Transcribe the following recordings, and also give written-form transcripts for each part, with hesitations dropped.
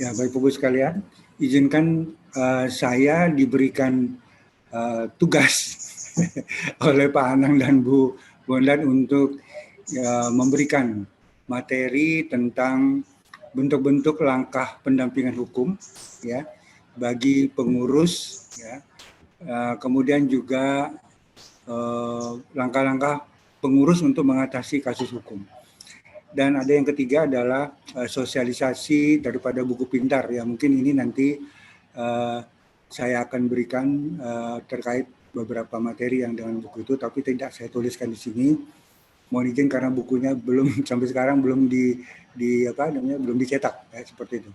Ya, Bapak Ibu sekalian, izinkan saya diberikan tugas oleh Pak Anang dan Bu Bondan untuk memberikan materi tentang bentuk-bentuk langkah pendampingan hukum ya bagi pengurus ya, kemudian juga langkah-langkah pengurus untuk mengatasi kasus hukum. Dan ada yang ketiga adalah sosialisasi daripada buku pintar ya, mungkin ini nanti saya akan berikan terkait beberapa materi yang dengan buku itu, tapi tidak saya tuliskan di sini. Mohon izin karena bukunya belum sampai sekarang belum belum dicetak ya, seperti itu.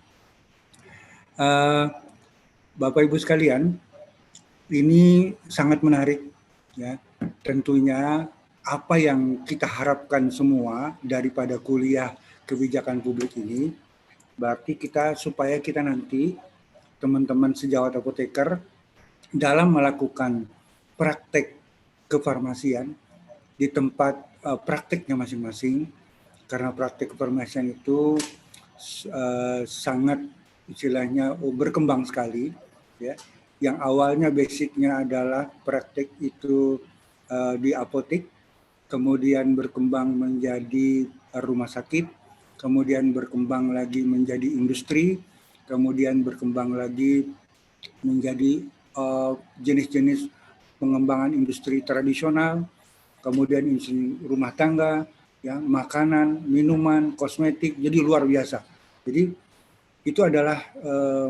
Bapak Ibu sekalian, ini sangat menarik ya. Tentunya apa yang kita harapkan semua daripada kuliah kebijakan publik ini, berarti supaya kita nanti teman-teman sejawat apoteker dalam melakukan praktek kefarmasian di tempat prakteknya masing-masing, karena praktek kefarmasian itu sangat istilahnya berkembang sekali ya. Yang awalnya basicnya adalah praktek itu di apotek, kemudian berkembang menjadi rumah sakit, kemudian berkembang lagi menjadi industri, kemudian berkembang lagi menjadi jenis-jenis pengembangan industri tradisional, kemudian industri rumah tangga, ya, makanan, minuman, kosmetik, jadi luar biasa. Jadi itu adalah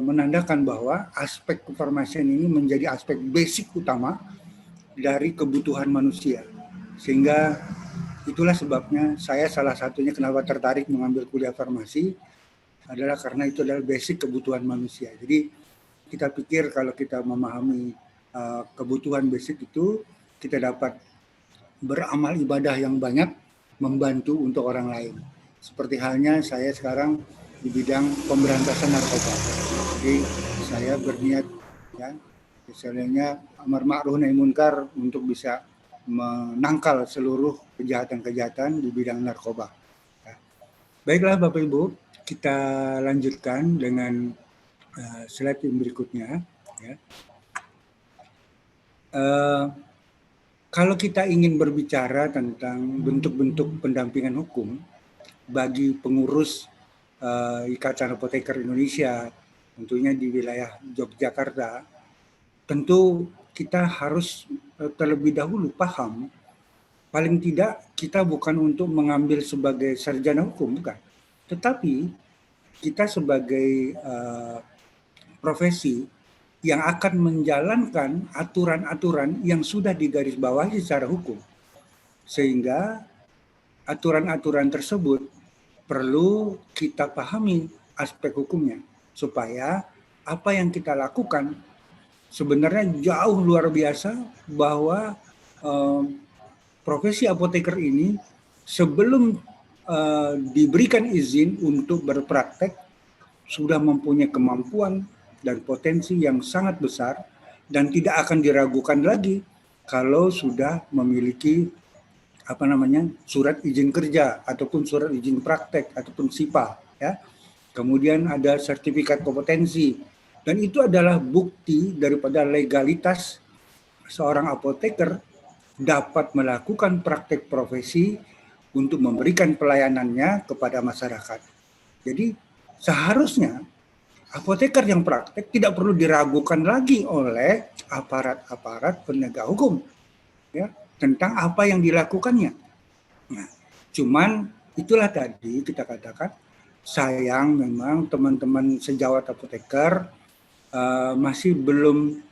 menandakan bahwa aspek kefarmasian ini menjadi aspek basic utama dari kebutuhan manusia. Sehingga itulah sebabnya saya salah satunya kenapa tertarik mengambil kuliah farmasi adalah karena itu adalah basic kebutuhan manusia. Jadi kita pikir kalau kita memahami kebutuhan basic itu, kita dapat beramal ibadah yang banyak, membantu untuk orang lain. Seperti halnya saya sekarang di bidang pemberantasan narkoba. Jadi saya berniat ya, misalnya amar ma'ruf nahi munkar untuk bisa menangkal seluruh kejahatan-kejahatan di bidang narkoba. Ya. Baiklah Bapak Ibu, kita lanjutkan dengan slide yang berikutnya. Ya. Kalau kita ingin berbicara tentang bentuk-bentuk pendampingan hukum bagi pengurus Ikatan Apoteker Indonesia, tentunya di wilayah Yogyakarta, tentu kita harus terlebih dahulu paham, paling tidak kita bukan untuk mengambil sebagai sarjana hukum, bukan. Tetapi kita sebagai profesi yang akan menjalankan aturan-aturan yang sudah digarisbawahi secara hukum. Sehingga aturan-aturan tersebut perlu kita pahami aspek hukumnya, supaya apa yang kita lakukan sebenarnya jauh luar biasa, bahwa profesi apoteker ini sebelum diberikan izin untuk berpraktek sudah mempunyai kemampuan dan potensi yang sangat besar dan tidak akan diragukan lagi kalau sudah memiliki surat izin kerja ataupun surat izin praktek ataupun SIPA ya. Kemudian ada sertifikat kompetensi, dan itu adalah bukti daripada legalitas seorang apoteker dapat melakukan praktek profesi untuk memberikan pelayanannya kepada masyarakat. Jadi seharusnya apoteker yang praktek tidak perlu diragukan lagi oleh aparat-aparat penegak hukum ya, tentang apa yang dilakukannya. Nah, cuman itulah tadi kita katakan, sayang memang teman-teman sejawat apoteker masih belum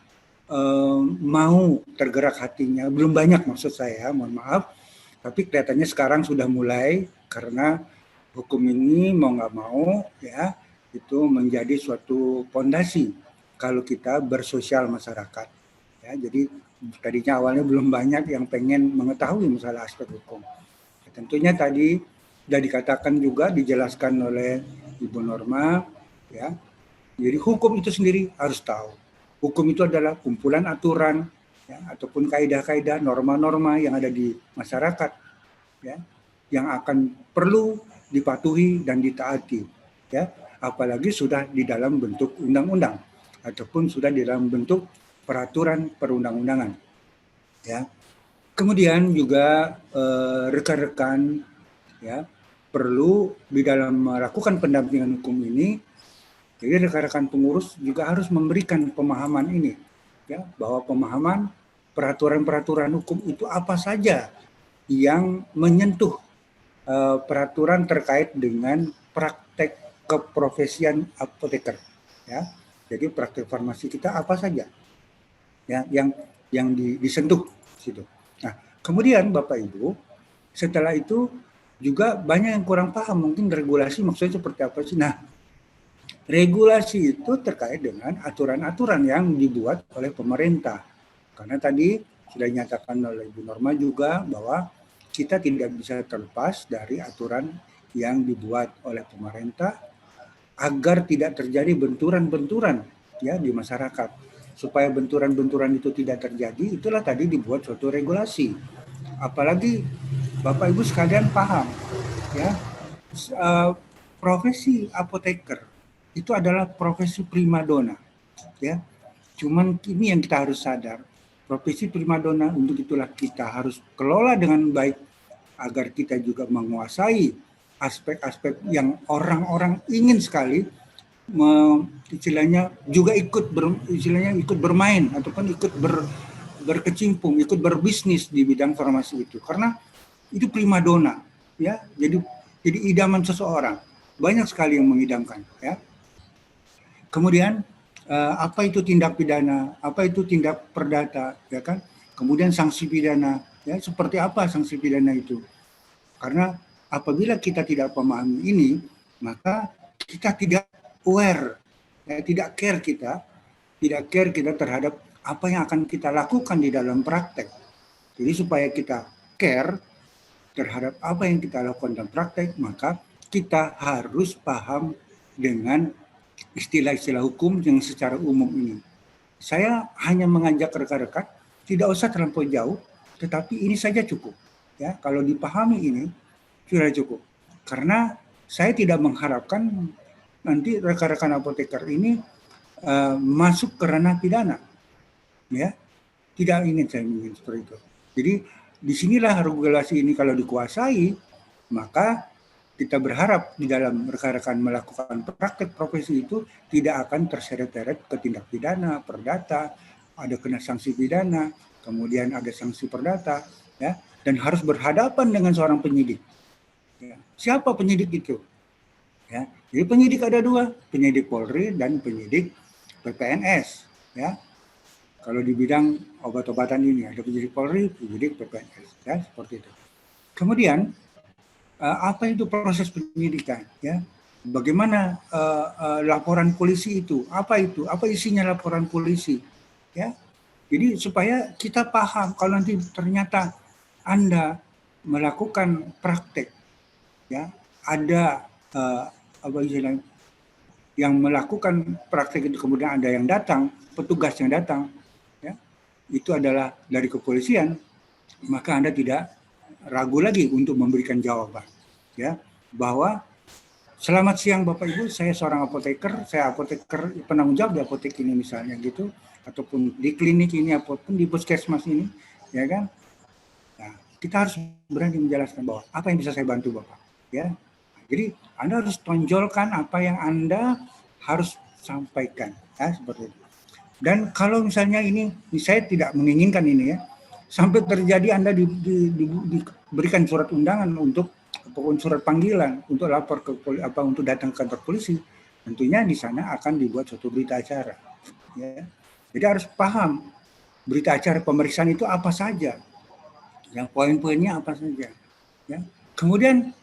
mau tergerak hatinya, belum banyak maksud saya, mohon maaf, tapi kelihatannya sekarang sudah mulai, karena hukum ini mau nggak mau ya itu menjadi suatu fondasi kalau kita bersosial masyarakat ya. Jadi tadinya awalnya belum banyak yang pengen mengetahui masalah aspek hukum. Ya, tentunya tadi sudah dikatakan juga, dijelaskan oleh Ibu Norma ya. Jadi hukum itu sendiri harus tahu. Hukum itu adalah kumpulan aturan ya, ataupun kaidah-kaidah, norma-norma yang ada di masyarakat ya, yang akan perlu dipatuhi dan ditaati ya. apalagi sudah di dalam bentuk undang-undang ataupun sudah di dalam bentuk peraturan perundang-undangan. Ya. Kemudian juga rekan-rekan ya perlu di dalam melakukan pendampingan hukum ini, jadi rekan-rekan pengurus juga harus memberikan pemahaman ini, ya, bahwa pemahaman peraturan-peraturan hukum itu apa saja yang menyentuh peraturan terkait dengan praktek keprofesian apoteker, ya. Jadi praktek farmasi kita apa saja, ya, yang disentuh situ. Nah, kemudian Bapak Ibu, setelah itu juga banyak yang kurang paham mungkin regulasi maksudnya seperti apa sih. Nah, regulasi itu terkait dengan aturan-aturan yang dibuat oleh pemerintah. Karena tadi sudah dinyatakan oleh Ibu Norma juga bahwa kita tidak bisa terlepas dari aturan yang dibuat oleh pemerintah agar tidak terjadi benturan-benturan ya di masyarakat. Supaya benturan-benturan itu tidak terjadi, itulah tadi dibuat suatu regulasi. Apalagi Bapak Ibu sekalian paham ya, profesi apoteker itu adalah profesi primadona ya. Cuman ini yang kita harus sadar, profesi primadona, untuk itulah kita harus kelola dengan baik agar kita juga menguasai aspek-aspek yang orang-orang ingin sekali istilahnya juga ikut bermain ataupun ikut berkecimpung, ikut berbisnis di bidang farmasi itu, karena itu primadona ya, jadi idaman seseorang, banyak sekali yang mengidamkan ya. Kemudian apa itu tindak pidana, apa itu tindak perdata ya kan, kemudian sanksi pidana ya, seperti apa sanksi pidana itu, karena apabila kita tidak memahami ini, maka kita tidak aware, ya, tidak care kita terhadap apa yang akan kita lakukan di dalam praktek. Jadi supaya kita care terhadap apa yang kita lakukan dalam praktek, maka kita harus paham dengan istilah-istilah hukum yang secara umum ini. Saya hanya mengajak rekan-rekan tidak usah terlampau jauh, tetapi ini saja cukup. Ya, kalau dipahami ini sudah cukup. Karena saya tidak mengharapkan nanti rekan-rekan apoteker ini masuk ke ranah pidana. Ya, tidak ingin saya ingin seperti itu. Jadi disinilah regulasi ini kalau dikuasai, maka kita berharap di dalam rekan-rekan melakukan praktek profesi itu tidak akan terseret-seret ke tindak pidana, perdata, ada kena sanksi pidana, kemudian ada sanksi perdata, ya, dan harus berhadapan dengan seorang penyidik. Ya. Siapa penyidik itu? Ya, jadi penyidik ada dua, penyidik Polri dan penyidik PPNS. Ya, kalau di bidang obat-obatan ini ada penyidik Polri, penyidik PPNS. Ya, seperti itu. Kemudian apa itu proses penyidikan? Ya, bagaimana laporan polisi itu? Apa itu? Apa isinya laporan polisi? Ya, jadi supaya kita paham kalau nanti ternyata Anda melakukan praktek, ya, ada apa istilahnya yang melakukan praktek itu, kemudian ada yang datang, petugas yang datang, ya, itu adalah dari kepolisian, maka Anda tidak ragu lagi untuk memberikan jawaban, ya, bahwa selamat siang Bapak Ibu, saya seorang apoteker, saya apoteker penanggung jawab di apotek ini misalnya gitu, ataupun di klinik ini ataupun di puskesmas ini, ya kan. Nah, kita harus berani menjelaskan bahwa apa yang bisa saya bantu Bapak, ya. Jadi Anda harus tonjolkan apa yang Anda harus sampaikan, ya, seperti itu. Dan kalau misalnya ini, saya tidak menginginkan ini ya, sampai terjadi Anda diberikan surat undangan untuk surat panggilan untuk lapor ke untuk datang ke kantor polisi, tentunya di sana akan dibuat suatu berita acara. Ya. Jadi harus paham berita acara pemeriksaan itu apa saja, yang poin-poinnya apa saja. Ya. Kemudian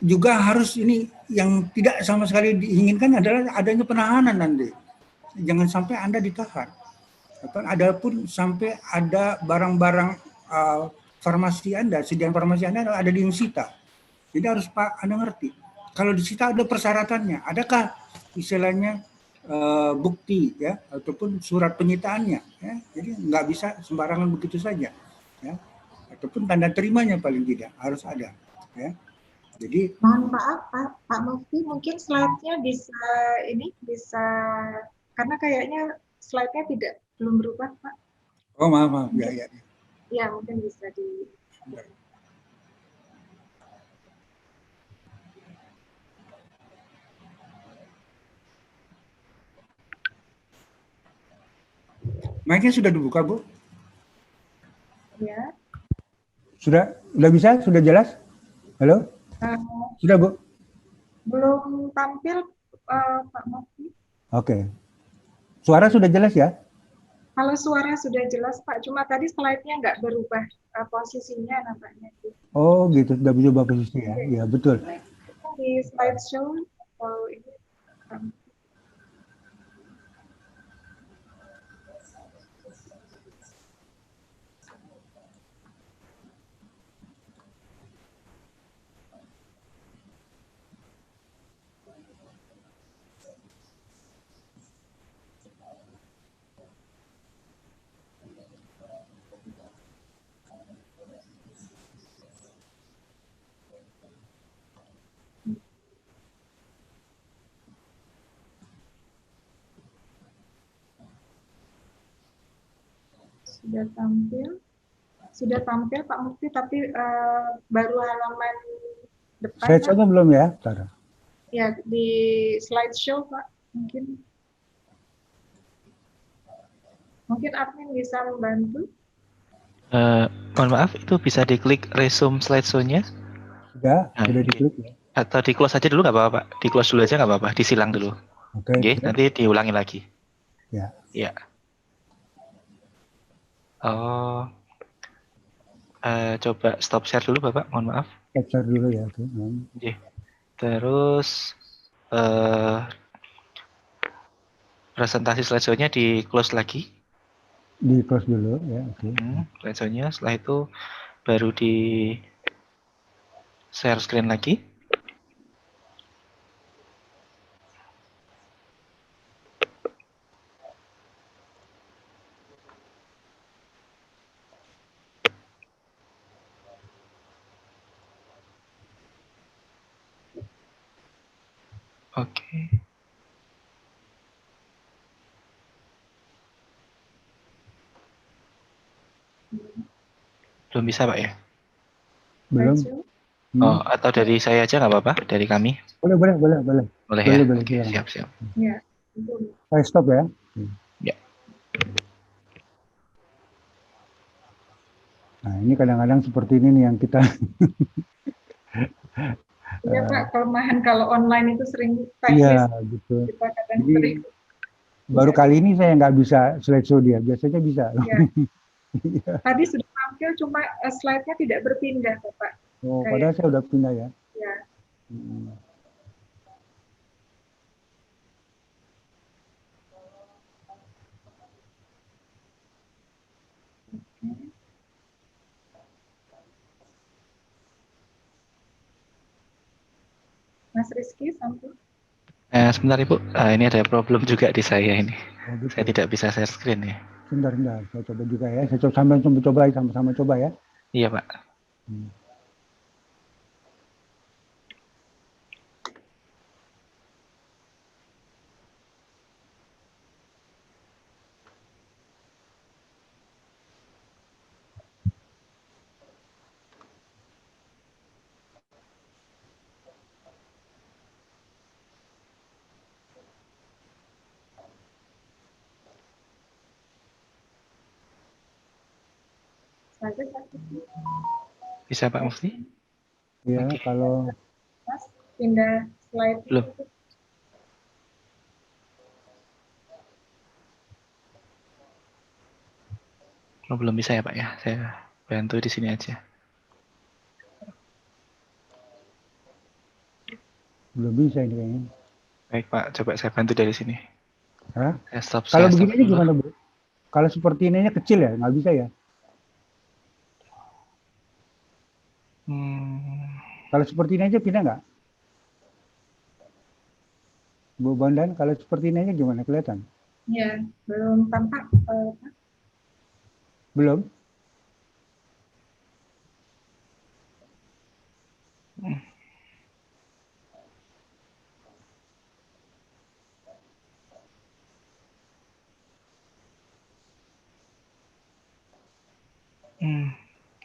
juga harus ini yang tidak sama sekali diinginkan adalah adanya penahanan nanti. Jangan sampai Anda ditahan. Adapun sampai ada barang-barang farmasi Anda, sediaan farmasi Anda ada disita. Jadi harus Anda ngerti. Kalau disita ada persyaratannya. Adakah istilahnya bukti ya ataupun surat penyitaannya? Ya? Jadi nggak bisa sembarangan begitu saja. Ya? Ataupun tanda terimanya paling tidak harus ada. Ya? Jadi mohon maaf Pak Mufti, mungkin slide-nya bisa karena kayaknya slide-nya belum berubah Pak. oh maaf Mungkin, ya. ya mungkin bisa di. Mic-nya sudah dibuka, Bu? Ya. Sudah bisa? Sudah jelas? Halo? Sudah, Bu? Belum tampil Pak Mufti. Oke. Suara sudah jelas ya? Kalau suara sudah jelas Pak, cuma tadi slide-nya nggak berubah posisinya nampaknya. Oh gitu, sudah berubah posisi ya? Iya, betul. Di slideshow atau ini sudah tampil Pak Mufti, tapi baru halaman depan. Slide-nya belum ya? Bentar. Ya, di slideshow Pak, mungkin admin bisa membantu. Mohon maaf, itu bisa diklik resume slideshow-nya? Sudah diklik ya? Atau di close aja dulu nggak apa-apa Pak? Di close dulu aja nggak apa-apa, disilang dulu. Oke. Nanti diulangi lagi. Ya. Ya. Oh, coba stop share dulu Bapak, mohon maaf. Stop share dulu ya. Oke. Terus presentasi slideshow-nya di close lagi. Di close dulu ya. Oke. Slideshow-nya, setelah itu baru di share screen lagi. Oke. Belum bisa Pak ya? Belum. Oh, atau dari saya aja nggak apa-apa, dari kami? Boleh ya? Boleh. Oke, siap. Ya. Saya stop ya. Ya. Nah, ini kadang-kadang seperti ini nih yang kita Iya Pak, kelemahan kalau online itu sering iya, gitu. Kita kadang Jadi, baru kali ini saya nggak bisa slideshow dia, biasanya bisa. Ya. Tadi sudah tampil, cuma slide-nya tidak berpindah Bapak. Oh, padahal saya udah pindah ya. Ya. Mas Rizky, sampai. Sebentar Ibu, ini ada problem juga di saya ini. Oh, gitu. Saya tidak bisa share screen ya. Sebentar, saya coba juga ya. Saya sama-sama coba ya. Iya Pak. Bisa Pak Mufti? Iya, okay. Kalau Mas, pindah slide. Belum. Oh, belum bisa ya Pak ya? Saya bantu di sini aja. Belum bisa ini kayaknya. Baik Pak, coba saya bantu dari sini. Hah? Stop, kalau begini aja gimana Bu? Kalau seperti ini kecil ya, nggak bisa ya? Kalau seperti ini aja pindah nggak? Bu Bondan, kalau seperti ini aja gimana, kelihatan? Ya, belum tampak. Belum?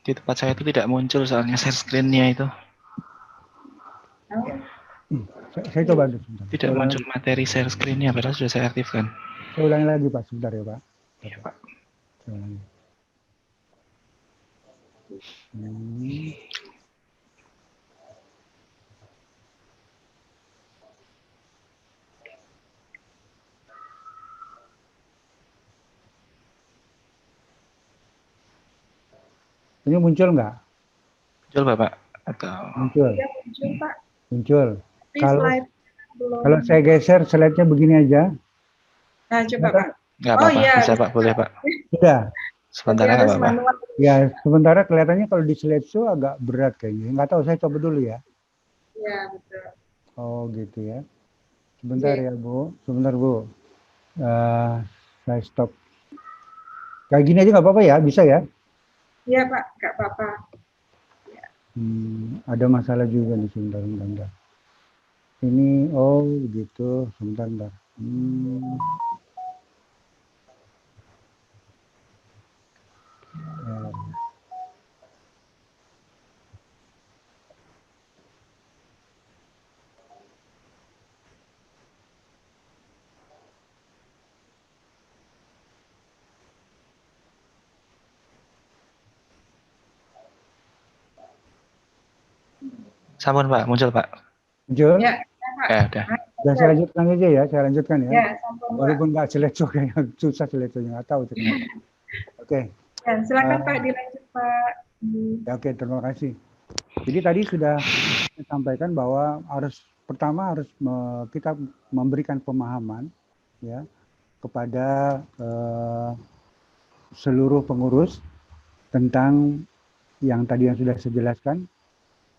Di tempat saya itu tidak muncul soalnya share screen-nya itu. Saya coba dulu sebentar. Tidak muncul materi share screen-nya, padahal sudah saya aktifkan. Saya ulangi lagi Pak, sebentar ya Pak. Iya, Pak. Saya ulangi. Ini muncul nggak? Muncul Bapak? Atau Muncul. Ya, muncul Pak. Muncul. Tapi Kalau slide belum. kalau saya geser slide-nya begini aja. Nah, coba Pak. nggak Oh apa-apa, iya, bisa Pak, boleh Pak. Sudah. Sementara Tapi nggak harus apa-apa. manual. Ya, sementara kelihatannya kalau di slideshow agak berat kayaknya. Nggak tahu, saya coba dulu ya. Ya, betul. Oh gitu ya. Sebentar ya Bu, sebentar Bu. Saya stop. Kayak gini aja nggak apa-apa ya, bisa ya? Iya Pak, nggak apa-apa. Ada masalah juga nih, sebentar. Ini, oh gitu, sebentar. Sampun Pak, muncul Pak. Muncul? Ya, Pak. Ya udah. Dan saya lanjutkan aja ya, saya lanjutkan ya. Ya, sampun, Pak. Walaupun nggak slideshow kayaknya susah slideshow-nya, nggak tahu itu kenapa. Oke. Ya, silakan Pak, dilanjut Pak. Ya, oke, terima kasih. Jadi tadi sudah saya sampaikan bahwa pertama harus kita memberikan pemahaman ya kepada seluruh pengurus tentang yang tadi yang sudah saya jelaskan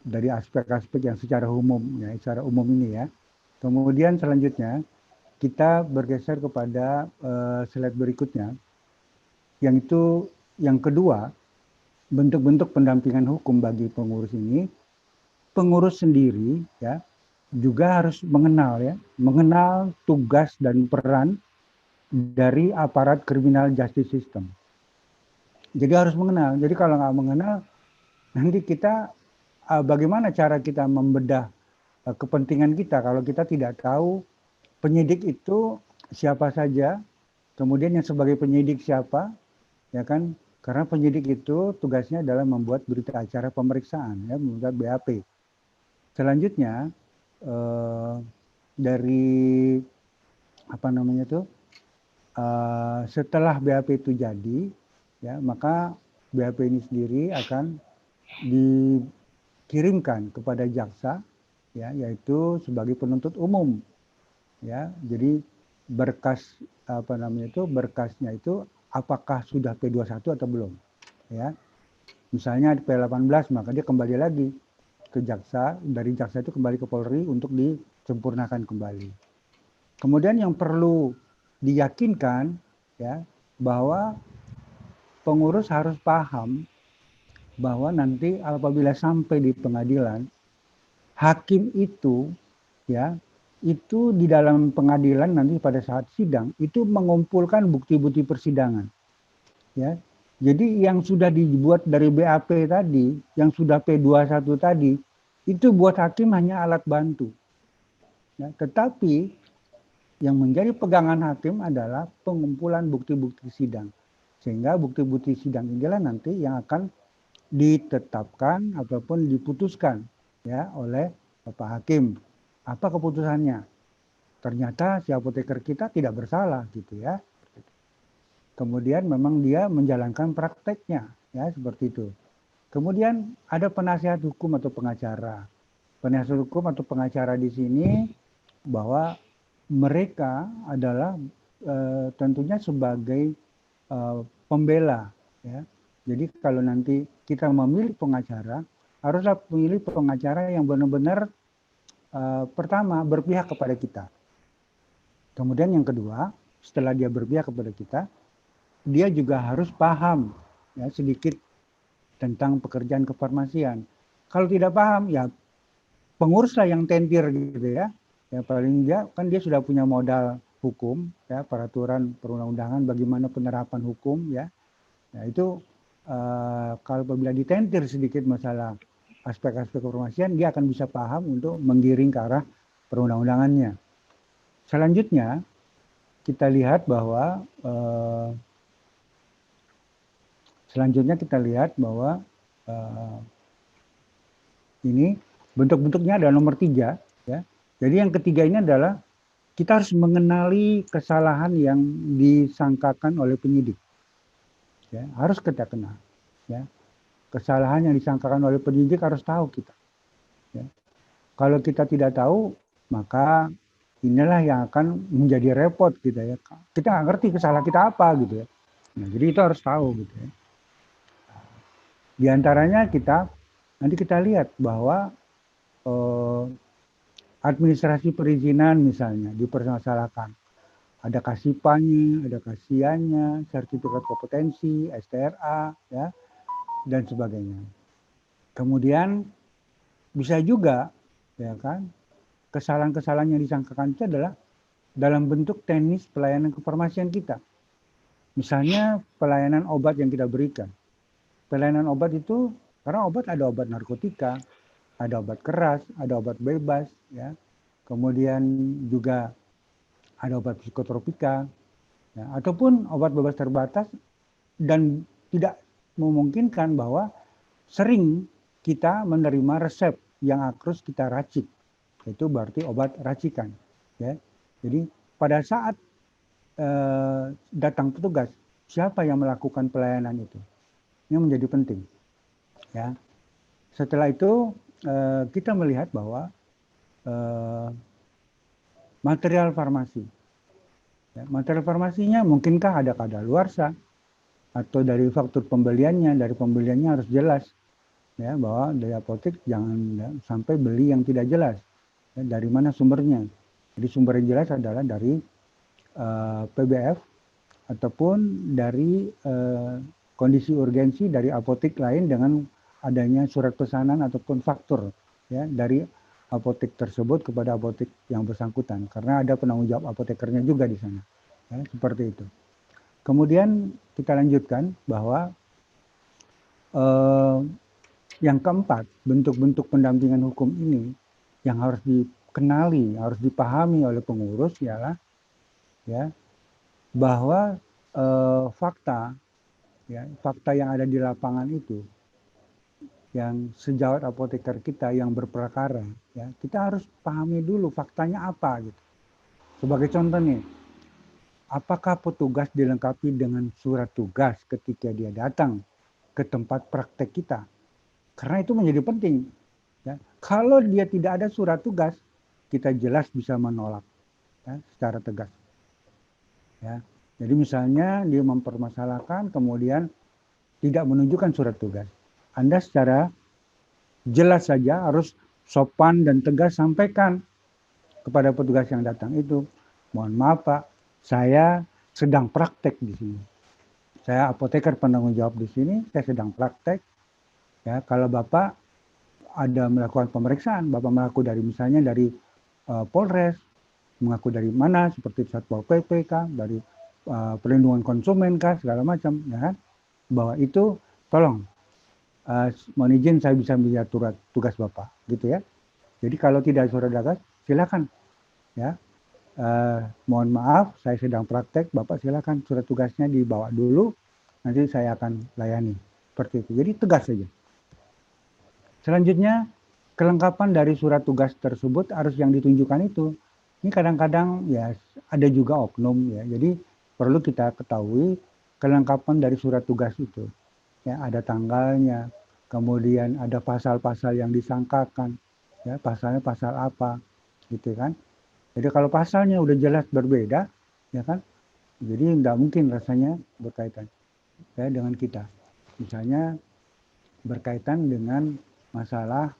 dari aspek-aspek yang secara umum ya, secara umum ini ya. Kemudian selanjutnya kita bergeser kepada slide berikutnya, yang itu yang kedua, bentuk-bentuk pendampingan hukum bagi pengurus ini. Pengurus sendiri ya juga harus mengenal tugas dan peran dari aparat criminal justice system. Jadi harus mengenal. Jadi kalau nggak mengenal, nanti kita bagaimana cara kita membedah kepentingan kita kalau kita tidak tahu penyidik itu siapa saja, kemudian yang sebagai penyidik siapa, ya kan? Karena penyidik itu tugasnya adalah membuat berita acara pemeriksaan, ya, membuat BAP. Selanjutnya dari setelah BAP itu jadi, ya maka BAP ini sendiri akan dikirimkan kepada jaksa, ya, yaitu sebagai penuntut umum, ya. Jadi berkasnya itu apakah sudah P21 atau belum, ya. Misalnya P18 maka dia kembali lagi ke jaksa, dari jaksa itu kembali ke Polri untuk disempurnakan kembali. Kemudian yang perlu diyakinkan ya bahwa pengurus harus paham bahwa nanti apabila sampai di pengadilan, hakim itu ya itu di dalam pengadilan nanti pada saat sidang itu mengumpulkan bukti-bukti persidangan. Ya. Jadi yang sudah dibuat dari BAP tadi, yang sudah P21 tadi, itu buat hakim hanya alat bantu. Ya, tetapi yang menjadi pegangan hakim adalah pengumpulan bukti-bukti sidang. Sehingga bukti-bukti sidang inilah nanti yang akan ditetapkan ataupun diputuskan ya oleh Bapak Hakim. Apa keputusannya? Ternyata si apoteker kita tidak bersalah gitu ya. Kemudian memang dia menjalankan prakteknya, ya seperti itu. Kemudian ada penasihat hukum atau pengacara. Penasihat hukum atau pengacara di sini bahwa mereka adalah tentunya sebagai pembela, ya. Jadi kalau nanti kita memilih pengacara, haruslah memilih pengacara yang benar-benar pertama berpihak kepada kita. Kemudian yang kedua, setelah dia berpihak kepada kita, dia juga harus paham ya sedikit tentang pekerjaan kefarmasian. Kalau tidak paham ya penguruslah yang tentir gitu ya. Ya paling dia kan dia sudah punya modal hukum ya, peraturan perundang-undangan bagaimana penerapan hukum ya. Nah itu kalau apabila ditentir sedikit masalah aspek-aspek keformasian, dia akan bisa paham untuk menggiring ke arah perundang-undangannya. Selanjutnya, kita lihat bahwa ini bentuk-bentuknya ada nomor 3. Ya. Jadi yang ketiga ini adalah kita harus mengenali kesalahan yang disangkakan oleh penyidik. Ya, harus kita kenal. Ya. Kesalahan yang disangkakan oleh penyidik harus tahu kita. Ya. Kalau kita tidak tahu, maka inilah yang akan menjadi repot gitu ya. Kita nggak ngerti kesalahan kita apa gitu ya. Nah, jadi itu harus tahu gitu ya. Di antaranya nanti kita lihat bahwa administrasi perizinan misalnya dipermasalahkan. Ada kasipannya, ada kasiannya, sertifikat kompetensi, STRA, ya, dan sebagainya. Kemudian bisa juga, ya kan, kesalahan-kesalahan yang disangkakan itu adalah dalam bentuk teknis pelayanan kefarmasian kita. Misalnya pelayanan obat yang kita berikan. Pelayanan obat itu, karena obat ada obat narkotika, ada obat keras, ada obat bebas, ya. Kemudian juga ada obat psikotropika, ya, ataupun obat bebas terbatas, dan tidak memungkinkan bahwa sering kita menerima resep yang harus kita racik. Itu berarti obat racikan. Ya. Jadi pada saat datang petugas, siapa yang melakukan pelayanan itu? Ini menjadi penting. Ya. Setelah itu kita melihat bahwa material farmasi. Ya, material farmasinya mungkinkah ada kadaluarsa atau dari faktur pembeliannya, dari pembeliannya harus jelas. Ya, bahwa dari apotek jangan sampai beli yang tidak jelas. Ya, dari mana sumbernya? Jadi sumber yang jelas adalah dari PBF ataupun dari kondisi urgensi dari apotek lain dengan adanya surat pesanan ataupun faktur, ya, dari apotek tersebut kepada apotek yang bersangkutan, karena ada penanggung jawab apotekernya juga di sana, ya, seperti itu. Kemudian kita lanjutkan bahwa yang keempat, bentuk-bentuk pendampingan hukum ini yang harus dikenali, harus dipahami oleh pengurus ialah, ya, bahwa fakta, ya, fakta yang ada di lapangan itu, yang sejawat apoteker kita yang berperkara, ya, kita harus pahami dulu faktanya apa gitu. Sebagai contoh nih, apakah petugas dilengkapi dengan surat tugas ketika dia datang ke tempat praktek kita? Karena itu menjadi penting. Ya. Kalau dia tidak ada surat tugas, kita jelas bisa menolak, ya, secara tegas. Ya. Jadi misalnya dia mempermasalahkan, kemudian tidak menunjukkan surat tugas. Anda secara jelas saja harus sopan dan tegas sampaikan kepada petugas yang datang itu, mohon maaf Pak, saya sedang praktek di sini. Saya apoteker penanggung jawab di sini, saya sedang praktek. Ya, kalau Bapak ada melakukan pemeriksaan, Bapak mengaku dari misalnya dari Polres, mengaku dari mana, seperti Satpol PP kah, dari perlindungan konsumen kah, segala macam, ya kan? Bahwa itu tolong mohon izin saya bisa melihat surat tugas Bapak, gitu ya. Jadi kalau tidak surat tugas, silakan, ya. Mohon maaf, saya sedang praktek, Bapak silakan surat tugasnya dibawa dulu, nanti saya akan layani, seperti itu. Jadi tegas saja. Selanjutnya, kelengkapan dari surat tugas tersebut harus yang ditunjukkan itu. Ini kadang-kadang ya ada juga oknum, ya. Jadi perlu kita ketahui kelengkapan dari surat tugas itu. Ya, ada tanggalnya, kemudian ada pasal-pasal yang disangkakan, ya, pasalnya pasal apa, gitu kan. Jadi kalau pasalnya udah jelas berbeda, ya kan, jadi tidak mungkin rasanya berkaitan, ya, dengan kita. Misalnya berkaitan dengan masalah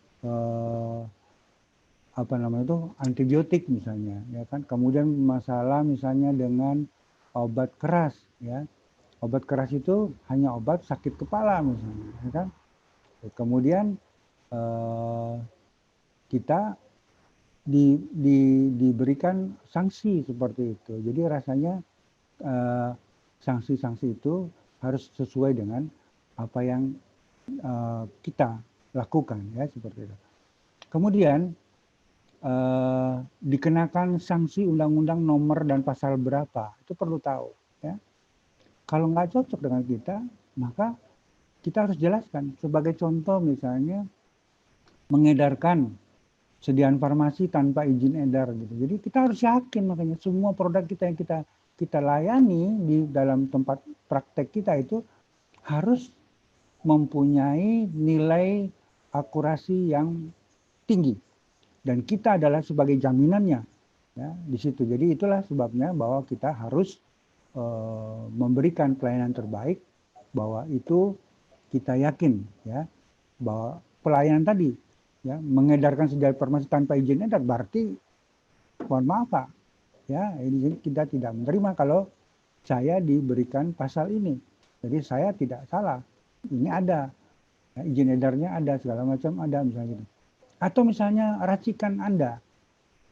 apa namanya itu antibiotik misalnya, ya kan. Kemudian masalah misalnya dengan obat keras, ya. Obat keras itu hanya obat sakit kepala misalnya, ya kan. Kemudian kita diberikan sanksi seperti itu. Jadi rasanya sanksi-sanksi itu harus sesuai dengan apa yang kita lakukan, ya seperti itu. Kemudian dikenakan sanksi undang-undang nomor dan pasal berapa, itu perlu tahu, ya. Kalau nggak cocok dengan kita, maka kita harus jelaskan. Sebagai contoh misalnya mengedarkan sediaan farmasi tanpa izin edar gitu. Jadi kita harus yakin, makanya semua produk kita yang kita layani di dalam tempat praktek kita itu harus mempunyai nilai akurasi yang tinggi. Dan kita adalah sebagai jaminannya, ya, di situ. Jadi itulah sebabnya bahwa kita harus memberikan pelayanan terbaik, bahwa itu kita yakin, ya, bahwa pelayanan tadi, ya, mengedarkan sediaan farmasi tanpa izin edar berarti, mohon maaf Pak, ya, ini kita tidak menerima kalau saya diberikan pasal ini. Jadi saya tidak salah, ini ada, ya, izin edarnya ada, segala macam ada, misalnya gitu. Atau misalnya racikan Anda.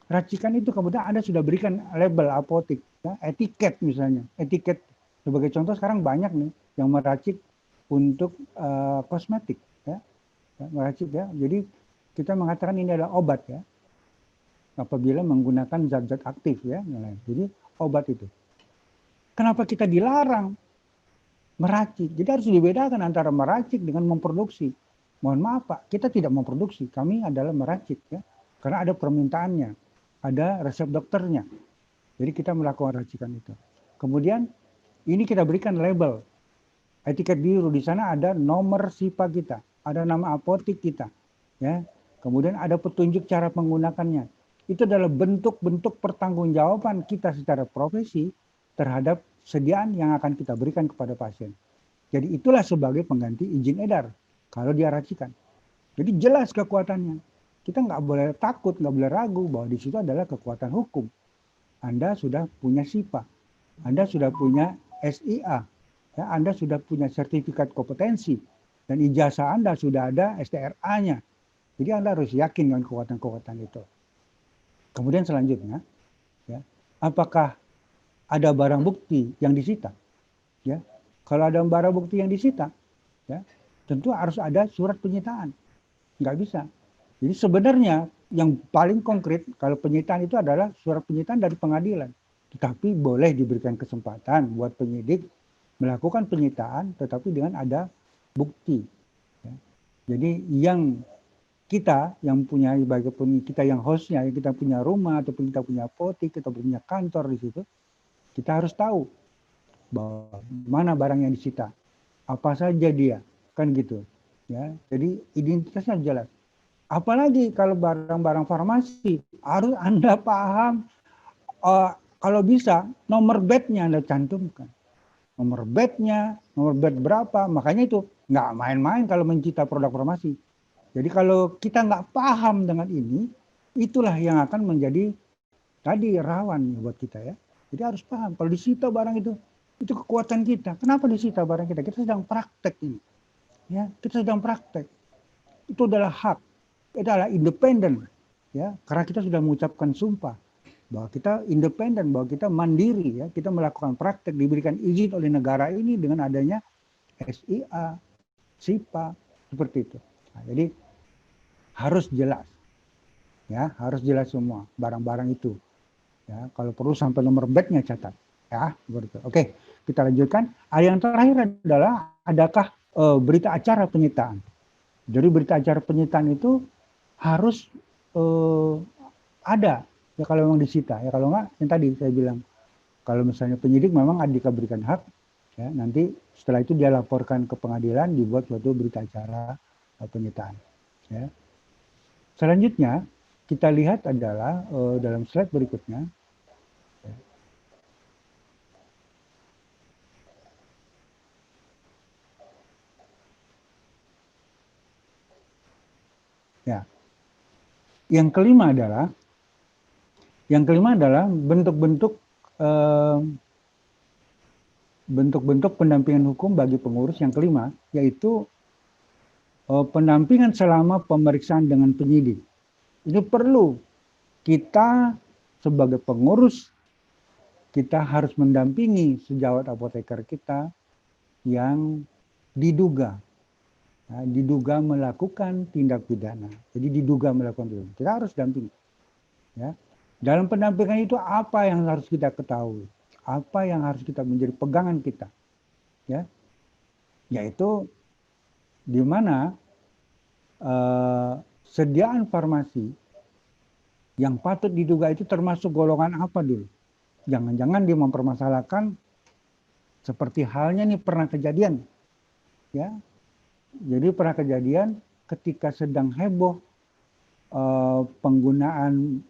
Racikan itu kemudian Anda sudah berikan label apotik, ya, etiket misalnya. Etiket sebagai contoh sekarang banyak nih yang meracik untuk kosmetik, ya. Meracik, ya. Jadi kita mengatakan ini adalah obat, ya. Apabila menggunakan zat-zat aktif, ya. Jadi obat itu. Kenapa kita dilarang meracik? Jadi harus dibedakan antara meracik dengan memproduksi. Mohon maaf Pak, kita tidak memproduksi, kami adalah meracik, ya, karena ada permintaannya, ada resep dokternya. Jadi kita melakukan racikan itu. Kemudian ini kita berikan label, etiket biru, di sana ada nomor SIPA kita, ada nama apotik kita, ya. Kemudian ada petunjuk cara menggunakannya. Itu adalah bentuk-bentuk pertanggungjawaban kita secara profesi terhadap sediaan yang akan kita berikan kepada pasien. Jadi itulah sebagai pengganti izin edar. Kalau dia racikan. Jadi jelas kekuatannya. Kita nggak boleh takut, nggak boleh ragu bahwa di situ adalah kekuatan hukum. Anda sudah punya SIPA. Anda sudah punya SIA. Ya, Anda sudah punya sertifikat kompetensi. Dan ijazah Anda sudah ada STRA-nya. Jadi Anda harus yakin dengan kekuatan-kekuatan itu. Kemudian selanjutnya, ya, apakah ada barang bukti yang disita? Ya, kalau ada barang bukti yang disita, ya, tentu harus ada surat penyitaan. Nggak bisa. Jadi sebenarnya yang paling konkret kalau penyitaan itu adalah surat penyitaan dari pengadilan. Tetapi boleh diberikan kesempatan buat penyidik melakukan penyitaan tetapi dengan ada bukti. Ya. Jadi yang kita yang punya, bagaimanapun kita yang hostnya, yang kita punya rumah ataupun kita punya apotik, kita punya kantor di situ, kita harus tahu bahwa mana barang yang disita, apa saja dia, kan gitu, ya. Jadi identitasnya jelas. Apalagi kalau barang-barang farmasi harus Anda paham, kalau bisa nomor bednya Anda cantumkan, nomor bednya, nomor bed berapa. Makanya itu nggak main-main kalau mencipta produk farmasi. Jadi kalau kita nggak paham dengan ini, itulah yang akan menjadi tadi rawan buat kita, ya. Jadi harus paham kalau disita barang itu kekuatan kita. Kenapa disita barang kita? Kita sedang praktek ini. Ya, kita sedang praktek. Itu adalah hak, itu adalah independen, ya, karena kita sudah mengucapkan sumpah bahwa kita independen, bahwa kita mandiri, ya, kita melakukan praktek diberikan izin oleh negara ini dengan adanya SIA, SIPA, seperti itu. Nah, jadi harus jelas, ya, harus jelas semua barang-barang itu, ya, kalau perlu sampai nomor bednya catat, ya, seperti itu. Oke, kita lanjutkan. Yang terakhir adalah adakah berita acara penyitaan. Jadi berita acara penyitaan itu harus ada, ya, kalau memang disita, ya, kalau enggak yang tadi saya bilang, kalau misalnya penyidik memang diberikan hak, ya, nanti setelah itu dia laporkan ke pengadilan, dibuat suatu berita acara penyitaan, ya. Selanjutnya kita lihat adalah dalam slide berikutnya. Ya. Yang kelima adalah bentuk-bentuk pendampingan hukum bagi pengurus. Yang kelima yaitu pendampingan selama pemeriksaan dengan penyidik. Ini perlu kita sebagai pengurus, kita harus mendampingi sejawat apoteker kita yang diduga. Diduga melakukan tindak pidana. Jadi diduga melakukan tindak pidana. Kita harus dampingi. Ya. Dalam pendampingan itu apa yang harus kita ketahui? Apa yang harus kita menjadi pegangan kita? Ya. Yaitu di mana sediaan farmasi yang patut diduga itu termasuk golongan apa dulu? Jangan-jangan dia mempermasalahkan seperti halnya nih pernah kejadian. Ya. Jadi pernah kejadian ketika sedang heboh penggunaan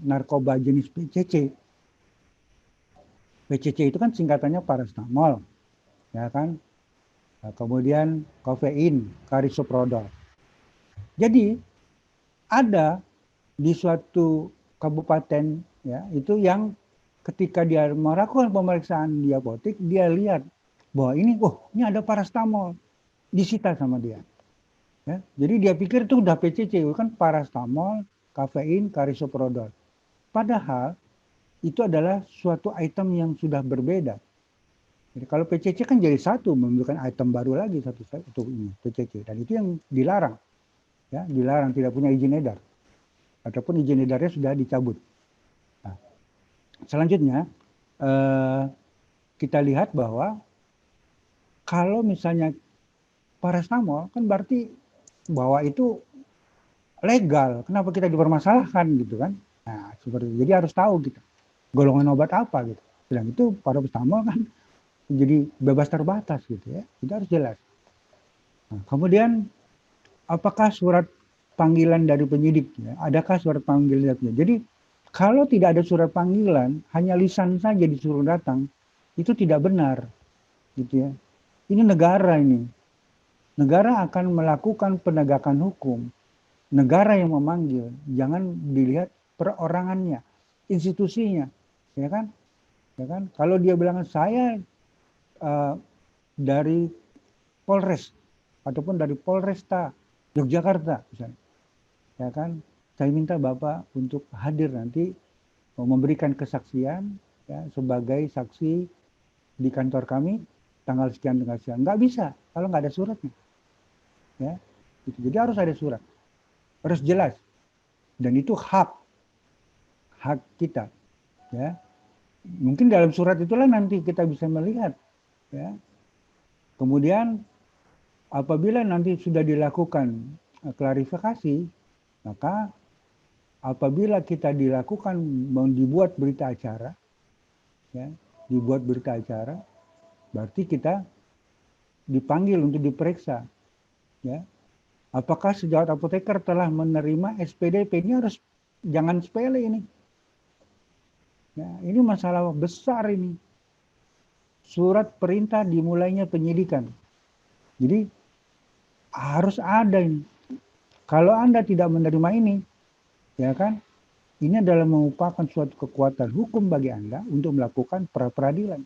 narkoba jenis PCC. PCC itu kan singkatannya paracetamol, ya kan? Kemudian kafein, karisoprodol. Jadi ada di suatu kabupaten ya itu yang ketika dia melakukan pemeriksaan di apotek dia lihat bahwa ini ada paracetamol. Disita sama dia. Ya, jadi dia pikir itu udah PCC, kan paracetamol, kafein, karisoprodol. Padahal itu adalah suatu item yang sudah berbeda. Jadi kalau PCC kan jadi satu, menunjukkan item baru lagi satu ini PCC, dan itu yang dilarang. Ya, dilarang, tidak punya izin edar. Ataupun izin edarnya sudah dicabut. Nah, selanjutnya kita lihat bahwa kalau misalnya paracetamol kan berarti bahwa itu legal. Kenapa kita dipermasalahkan gitu kan? Nah, seperti itu. Jadi harus tahu gitu. Golongan obat apa gitu. Sedang itu paracetamol kan jadi bebas terbatas gitu ya. Kita harus jelas. Nah, kemudian apakah surat panggilan dari penyidik ya? Adakah surat panggilannya? Jadi kalau tidak ada surat panggilan, hanya lisan saja disuruh datang, itu tidak benar gitu ya. Ini negara ini. Negara akan melakukan penegakan hukum. Negara yang memanggil, jangan dilihat perorangannya, institusinya, ya kan? Ya kan? Kalau dia bilang saya dari Polres ataupun dari Polresta Yogyakarta, misalnya, ya kan? Saya minta Bapak untuk hadir nanti memberikan kesaksian ya, sebagai saksi di kantor kami tanggal sekian. Nggak bisa kalau nggak ada suratnya. Ya, gitu. Jadi harus ada surat, harus jelas, dan itu hak kita. Ya, mungkin dalam surat itulah nanti kita bisa melihat. Ya, kemudian apabila nanti sudah dilakukan klarifikasi, maka apabila kita dibuat berita acara, ya, berarti kita dipanggil untuk diperiksa. Ya, apakah sejawat apoteker telah menerima SPDP? Ini harus jangan sepele ini. Ya, ini masalah besar ini. Surat perintah dimulainya penyidikan. Jadi harus ada ini. Kalau Anda tidak menerima ini, ya kan? Ini adalah merupakan suatu kekuatan hukum bagi Anda untuk melakukan pra-peradilan.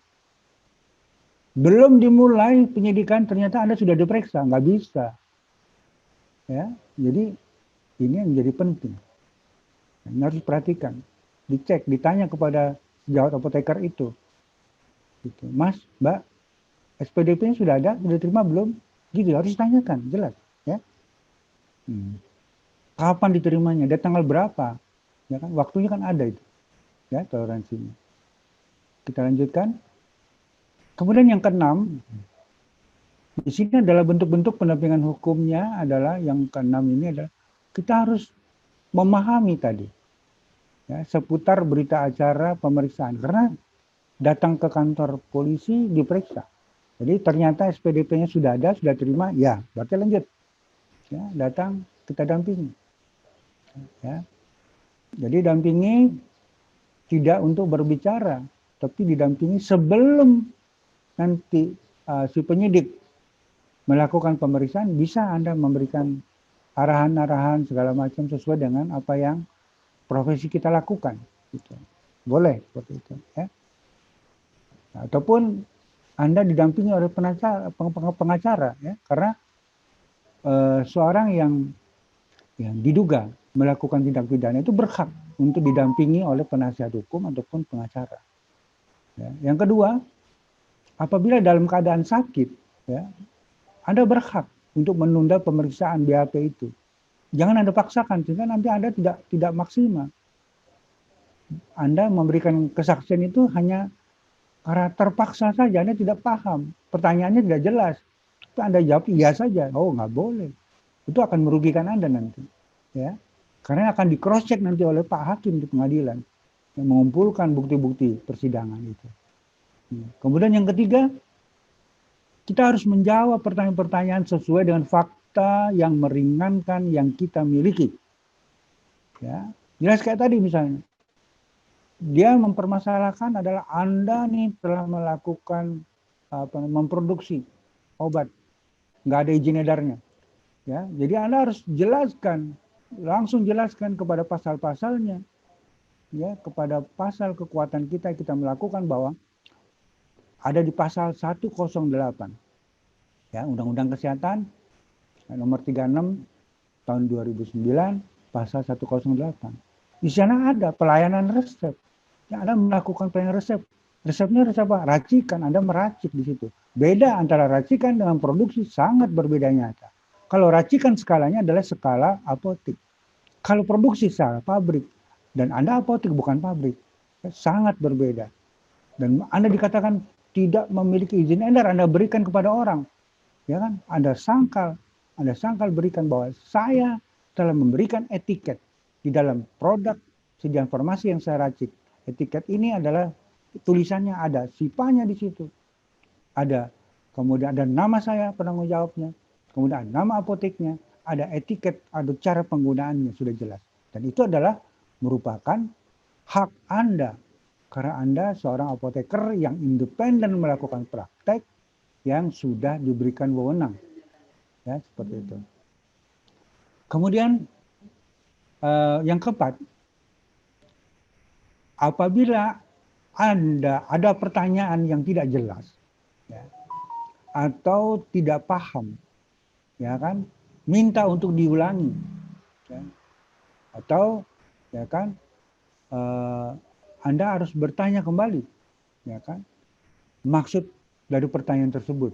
Belum dimulai penyidikan ternyata Anda sudah diperiksa, nggak bisa. Ya, jadi ini yang menjadi penting. Ini harus diperhatikan, dicek, ditanya kepada sejawat apoteker itu. Gitu. Mas, Mbak, SPDP-nya sudah ada, sudah terima belum? Gitu, harus ditanyakan, jelas. Ya. Kapan diterimanya? Dan tanggal berapa? Ya kan, waktunya kan ada itu. Ya, toleransinya. Kita lanjutkan. Kemudian yang keenam, di sini adalah bentuk-bentuk pendampingan hukumnya adalah yang keenam ini adalah kita harus memahami tadi ya, seputar berita acara pemeriksaan karena datang ke kantor polisi diperiksa. Jadi ternyata SPDP-nya sudah ada, sudah terima, ya berarti lanjut. Ya, datang kita dampingi. Ya. Jadi dampingi tidak untuk berbicara, tapi didampingi sebelum nanti si penyidik melakukan pemeriksaan, bisa Anda memberikan arahan-arahan segala macam sesuai dengan apa yang profesi kita lakukan. Gitu. Boleh seperti itu. Ya. Ataupun Anda didampingi oleh pengacara, ya, karena seorang yang diduga melakukan tindak pidana itu berhak untuk didampingi oleh penasihat hukum ataupun pengacara. Ya. Yang kedua, apabila dalam keadaan sakit, ya, Anda berhak untuk menunda pemeriksaan BAP itu. Jangan Anda paksakan, sehingga nanti Anda tidak maksimal. Anda memberikan kesaksian itu hanya karena terpaksa saja, Anda tidak paham. Pertanyaannya tidak jelas. Itu Anda jawab iya saja. Oh, nggak boleh. Itu akan merugikan Anda nanti. Ya. Karena akan di cross check nanti oleh Pak Hakim di pengadilan yang mengumpulkan bukti-bukti persidangan itu. Kemudian yang ketiga, kita harus menjawab pertanyaan-pertanyaan sesuai dengan fakta yang meringankan yang kita miliki. Ya, jelas kayak tadi misalnya, dia mempermasalahkan adalah Anda nih telah melakukan memproduksi obat, nggak ada izin edarnya. Ya, jadi Anda harus langsung jelaskan kepada pasal-pasalnya, ya, kepada pasal kekuatan kita melakukan bahwa ada di pasal 108, ya, Undang-Undang Kesehatan nomor 36 tahun 2009, pasal 108. Di sana ada pelayanan resep. Ya, Anda melakukan pelayanan resep. Resepnya resep apa? Racikan. Anda meracik di situ. Beda antara racikan dengan produksi, sangat berbeda nyata. Kalau racikan skalanya adalah skala apotik. Kalau produksi skala pabrik. Dan Anda apotik bukan pabrik. Sangat berbeda. Dan Anda dikatakan tidak memiliki izin edar, Anda berikan kepada orang. Ya kan? Anda sangkal berikan bahwa saya telah memberikan etiket di dalam produk sediaan farmasi yang saya racik. Etiket ini adalah tulisannya ada, sipanya di situ. Ada, kemudian ada nama saya penanggung jawabnya, kemudian nama apoteknya, ada etiket, ada cara penggunaannya sudah jelas. Dan itu adalah merupakan hak Anda. Karena Anda seorang apoteker yang independen melakukan praktek yang sudah diberikan wewenang. Ya, seperti itu. Kemudian yang keempat, apabila Anda ada pertanyaan yang tidak jelas, ya, atau tidak paham, ya kan, minta untuk diulangi, ya, atau ya kan, Anda harus bertanya kembali, ya kan, maksud dari pertanyaan tersebut,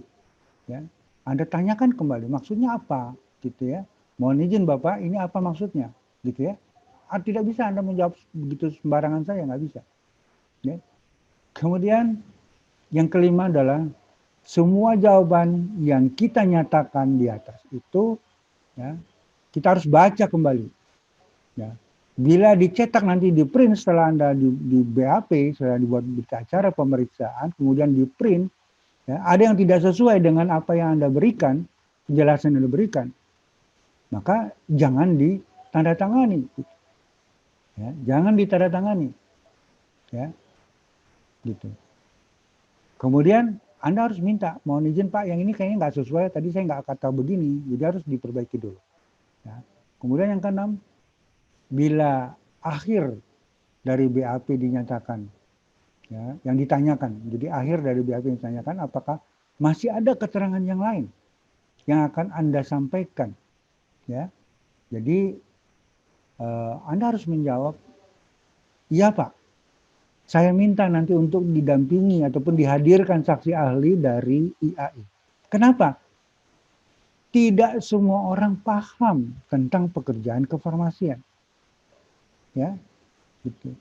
ya, Anda tanyakan kembali maksudnya apa, gitu ya. Mohon izin Bapak, ini apa maksudnya, gitu ya. Tidak bisa Anda menjawab begitu sembarangan saya, nggak bisa. Ya. Kemudian yang kelima adalah semua jawaban yang kita nyatakan di atas itu, ya, kita harus baca kembali. Ya. Bila dicetak nanti di print setelah Anda di BAP, setelah dibuat berita acara pemeriksaan, kemudian di print, ya, ada yang tidak sesuai dengan apa yang Anda berikan, penjelasan yang Anda berikan, maka jangan ditandatangani. Ya, jangan ditandatangani. Ya, gitu. Kemudian Anda harus minta, mohon izin Pak, yang ini kayaknya nggak sesuai, tadi saya nggak kata begini, jadi harus diperbaiki dulu. Ya. Kemudian yang keenam, bila akhir dari BAP dinyatakan, ya, yang ditanyakan, jadi akhir dari BAP yang ditanyakan, apakah masih ada keterangan yang lain yang akan Anda sampaikan, ya. Jadi Anda harus menjawab, iya Pak, saya minta nanti untuk didampingi ataupun dihadirkan saksi ahli dari IAI. Kenapa? Tidak semua orang paham tentang pekerjaan kefarmasian. Ya, gitu.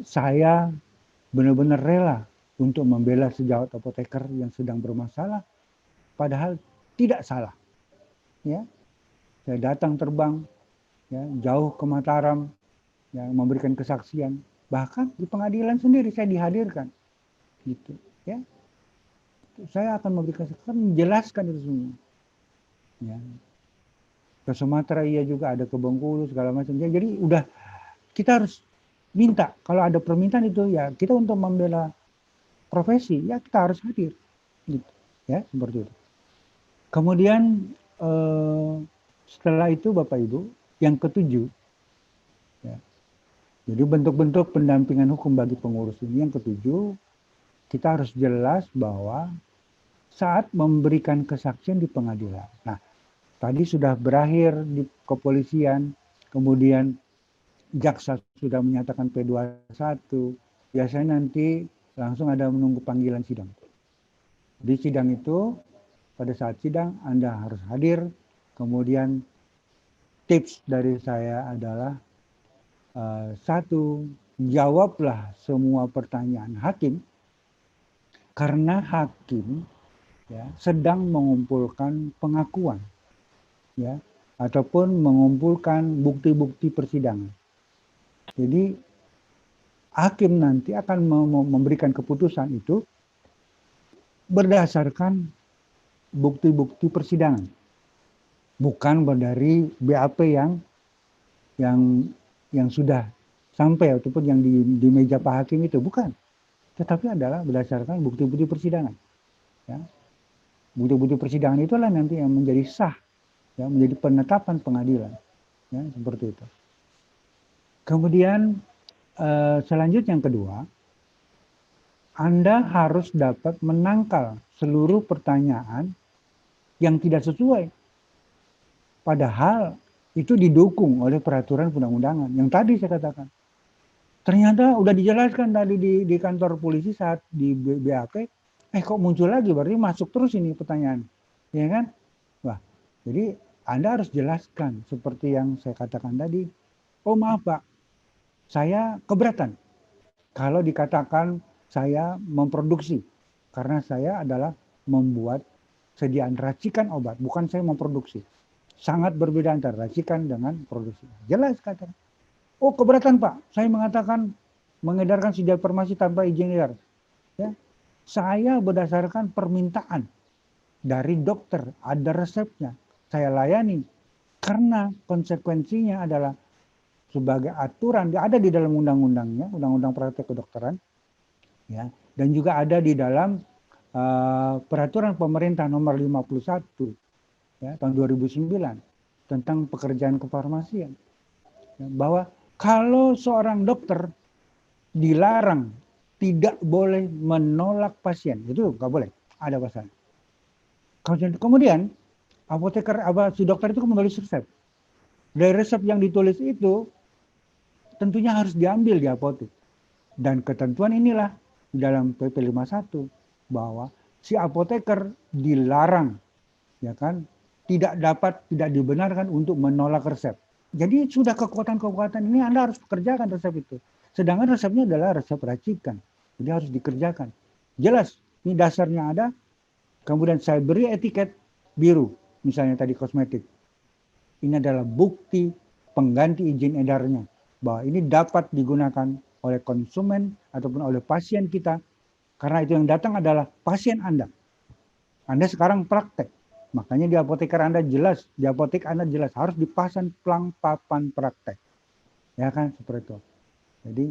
Saya benar-benar rela untuk membela sejawat apoteker yang sedang bermasalah, padahal tidak salah. Ya, saya datang terbang, ya, jauh ke Mataram, yang memberikan kesaksian, bahkan di pengadilan sendiri saya dihadirkan, gitu. Ya, saya akan memberikan kesaksian, menjelaskan itu semua. Ya. Ke Sumatera iya juga, ada ke Bengkulu segala macam. Ya, jadi udah kita harus minta, kalau ada permintaan itu ya kita untuk membela profesi ya kita harus hadir, gitu. Ya, seperti itu. Kemudian setelah itu Bapak Ibu, yang ketujuh, ya, jadi bentuk-bentuk pendampingan hukum bagi pengurus ini yang ketujuh, kita harus jelas bahwa saat memberikan kesaksian di pengadilan. Nah, tadi sudah berakhir di kepolisian, kemudian jaksa sudah menyatakan P21, biasanya nanti langsung ada menunggu panggilan sidang. Di sidang itu pada saat sidang Anda harus hadir. Kemudian tips dari saya adalah satu, jawablah semua pertanyaan hakim karena hakim ya sedang mengumpulkan pengakuan ya ataupun mengumpulkan bukti-bukti persidangan. Jadi hakim nanti akan memberikan keputusan itu berdasarkan bukti-bukti persidangan, bukan dari BAP yang sudah sampai ataupun yang di meja Pak Hakim itu, bukan, tetapi adalah berdasarkan bukti-bukti persidangan. Ya. Bukti-bukti persidangan itulah nanti yang menjadi sah, ya, menjadi penetapan pengadilan, ya, seperti itu. Kemudian selanjutnya yang kedua, Anda harus dapat menangkal seluruh pertanyaan yang tidak sesuai. Padahal itu didukung oleh peraturan undang-undangan yang tadi saya katakan. Ternyata udah dijelaskan tadi di kantor polisi saat di BAP, kok muncul lagi, berarti masuk terus ini pertanyaan. Ya kan? Wah, jadi Anda harus jelaskan seperti yang saya katakan tadi. Oh maaf Pak, saya keberatan kalau dikatakan saya memproduksi, karena saya adalah membuat sediaan racikan obat, bukan saya memproduksi. Sangat berbeda antara racikan dengan produksi. Jelas katakan. Oh keberatan Pak, saya mengatakan mengedarkan senjata farmasi tanpa izin edar. Ya, saya berdasarkan permintaan dari dokter, ada resepnya, saya layani. Karena konsekuensinya adalah sebagai aturan, ada di dalam undang-undangnya, undang-undang praktek kedokteran, ya, dan juga ada di dalam peraturan pemerintah nomor 51 ya, tahun 2009 tentang pekerjaan kefarmasian, ya, bahwa kalau seorang dokter dilarang tidak boleh menolak pasien, itu nggak boleh, ada pasalnya. Kemudian apoteker, si dokter itu menulis resep. Dari resep yang ditulis itu tentunya harus diambil di apotek. Dan ketentuan inilah di dalam PP 51 bahwa si apoteker dilarang, ya kan, tidak dibenarkan untuk menolak resep. Jadi sudah kekuatan-kekuatan ini Anda harus kerjakan resep itu. Sedangkan resepnya adalah resep racikan. Jadi harus dikerjakan. Jelas, ini dasarnya ada. Kemudian saya beri etiket biru, misalnya tadi kosmetik. Ini adalah bukti pengganti izin edarnya, bahwa ini dapat digunakan oleh konsumen ataupun oleh pasien kita, karena itu yang datang adalah pasien Anda. Anda sekarang praktek, makanya di apoteker Anda jelas, di apotek Anda jelas harus dipasang plang papan praktek, ya kan, seperti itu. Jadi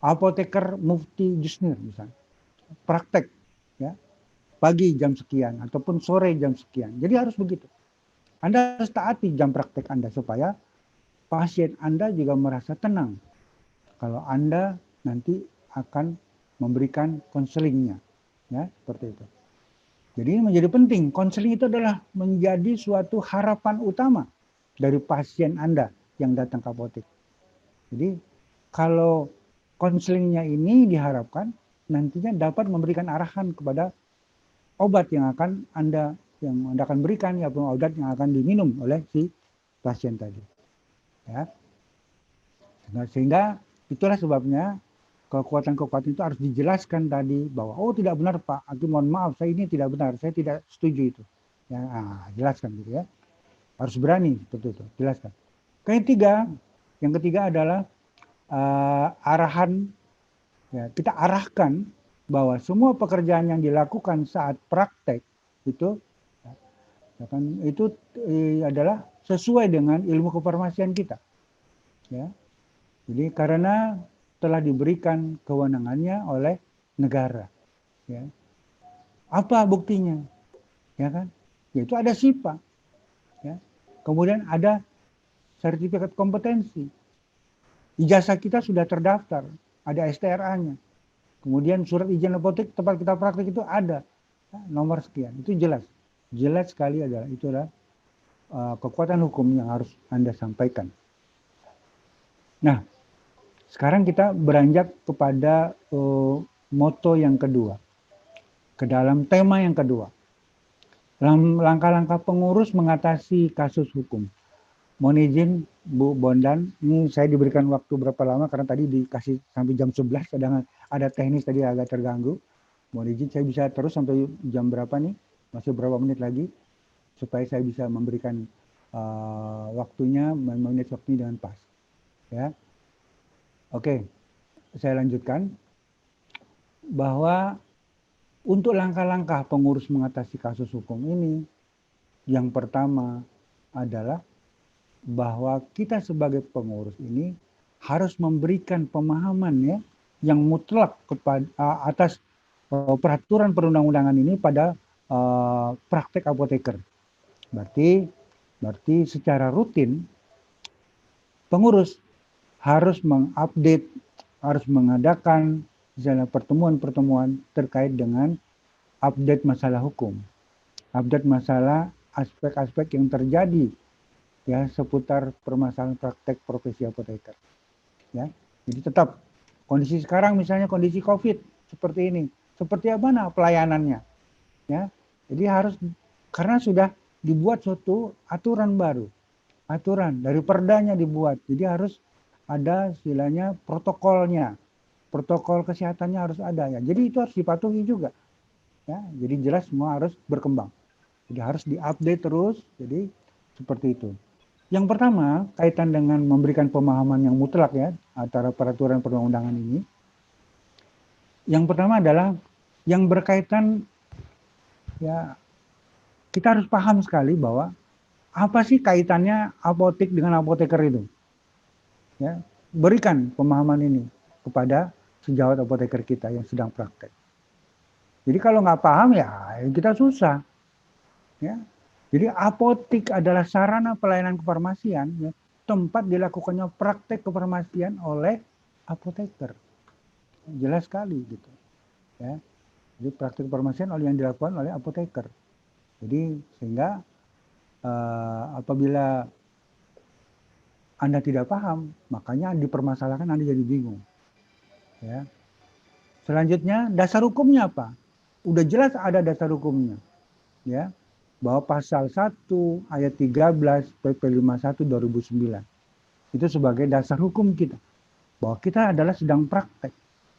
apoteker Mufti Jusnir misalnya praktek, ya, pagi jam sekian ataupun sore jam sekian. Jadi harus begitu. Anda harus taati jam praktek Anda supaya pasien Anda juga merasa tenang kalau Anda nanti akan memberikan konselingnya, ya, seperti itu. Jadi ini menjadi penting. Konseling itu adalah menjadi suatu harapan utama dari pasien Anda yang datang ke apotek. Jadi kalau konselingnya ini diharapkan nantinya dapat memberikan arahan kepada obat yang Anda akan berikan, ya, obat yang akan diminum oleh si pasien tadi. Ya. Nah, sehingga itulah sebabnya kekuatan-kekuatan itu harus dijelaskan tadi bahwa oh tidak benar Pak, aku mohon maaf, saya ini tidak benar, saya tidak setuju itu. Ya, jelaskan gitu ya. Harus berani seperti itu, jelaskan. Yang ketiga adalah arahan, ya, kita arahkan bahwa semua pekerjaan yang dilakukan saat praktek itu, ya kan, itu adalah sesuai dengan ilmu kefarmasian kita. Ya. Jadi karena telah diberikan kewenangannya oleh negara. Ya. Apa buktinya? Ya kan? Yaitu ada SIPA. Ya. Kemudian ada sertifikat kompetensi. Ijazah kita sudah terdaftar, ada STRA-nya. Kemudian surat izin apotek tempat kita praktik itu ada, nomor sekian. Itu jelas. Jelas sekali itulah kekuatan hukum yang harus Anda sampaikan. Nah, sekarang kita beranjak kepada moto yang kedua. ke dalam tema yang kedua. Langkah-langkah pengurus mengatasi kasus hukum. Mohon izin Bu Bondan, ini saya diberikan waktu berapa lama karena tadi dikasih sampai jam 11, sedang ada teknis tadi agak terganggu. Mohon izin saya bisa terus sampai jam berapa nih? Masih berapa menit lagi supaya saya bisa memberikan waktunya, memanage waktunya dengan pas. Ya, oke, saya lanjutkan bahwa untuk langkah-langkah pengurus mengatasi kasus hukum ini, yang pertama adalah bahwa kita sebagai pengurus ini harus memberikan pemahaman ya yang mutlak kepada atas peraturan perundang-undangan ini pada praktek apoteker. Berarti secara rutin pengurus harus mengupdate, harus mengadakan misalnya pertemuan-pertemuan terkait dengan update masalah hukum, update masalah aspek-aspek yang terjadi ya seputar permasalahan praktek profesi apoteker. Ya, jadi tetap kondisi sekarang misalnya kondisi COVID seperti ini, seperti apa pelayanannya, ya. Jadi harus karena sudah dibuat suatu aturan baru, aturan dari perdanya dibuat, jadi harus ada istilahnya protokolnya. Protokol kesehatannya harus ada ya. Jadi itu harus dipatuhi juga. Ya, jadi jelas semua harus berkembang. Jadi harus diupdate terus. Jadi seperti itu. Yang pertama kaitan dengan memberikan pemahaman yang mutlak ya antara peraturan perundang-undangan ini. Yang pertama adalah yang berkaitan ya kita harus paham sekali bahwa apa sih kaitannya apotek dengan apoteker itu. Ya, berikan pemahaman ini kepada sejawat apoteker kita yang sedang praktek. Jadi kalau nggak paham ya kita susah. Ya. Jadi apotek adalah sarana pelayanan kefarmasian, ya, tempat dilakukannya praktek kefarmasian oleh apoteker. Jelas sekali gitu. Ya. Jadi praktek kefarmasian yang dilakukan oleh apoteker. Jadi sehingga apabila Anda tidak paham, makanya dipermasalahkan Anda jadi bingung. Ya. Selanjutnya dasar hukumnya apa? Udah jelas ada dasar hukumnya. Ya. Bahwa pasal 1 ayat 13 PP 51 2009. Itu sebagai dasar hukum kita. Bahwa kita adalah sedang praktek.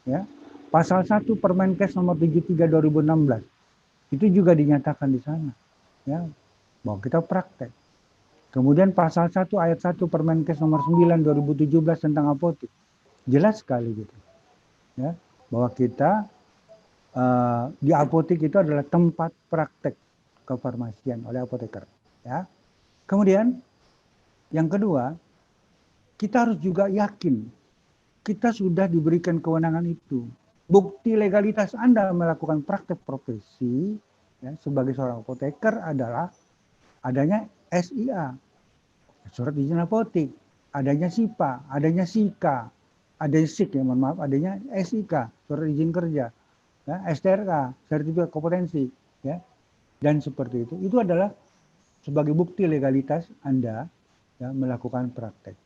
Ya. Pasal 1 Permenkes nomor 73 2016. Itu juga dinyatakan di sana. Ya. Bahwa kita praktek. Kemudian pasal 1 ayat 1 Permenkes nomor 9 2017 tentang apotek. Jelas sekali gitu. Ya, bahwa kita di apotek itu adalah tempat praktek kefarmasian oleh apoteker. Ya. Kemudian yang kedua, kita harus juga yakin kita sudah diberikan kewenangan itu. Bukti legalitas Anda melakukan praktek profesi ya, sebagai seorang apoteker adalah adanya SIA, surat izin apotek, adanya SIPA, adanya SIKA, adanya SIK ya, mohon maaf, adanya SIK, surat izin kerja, ya, STRK, sertifikat kompetensi, ya, dan seperti itu. Itu adalah sebagai bukti legalitas Anda ya, melakukan praktek.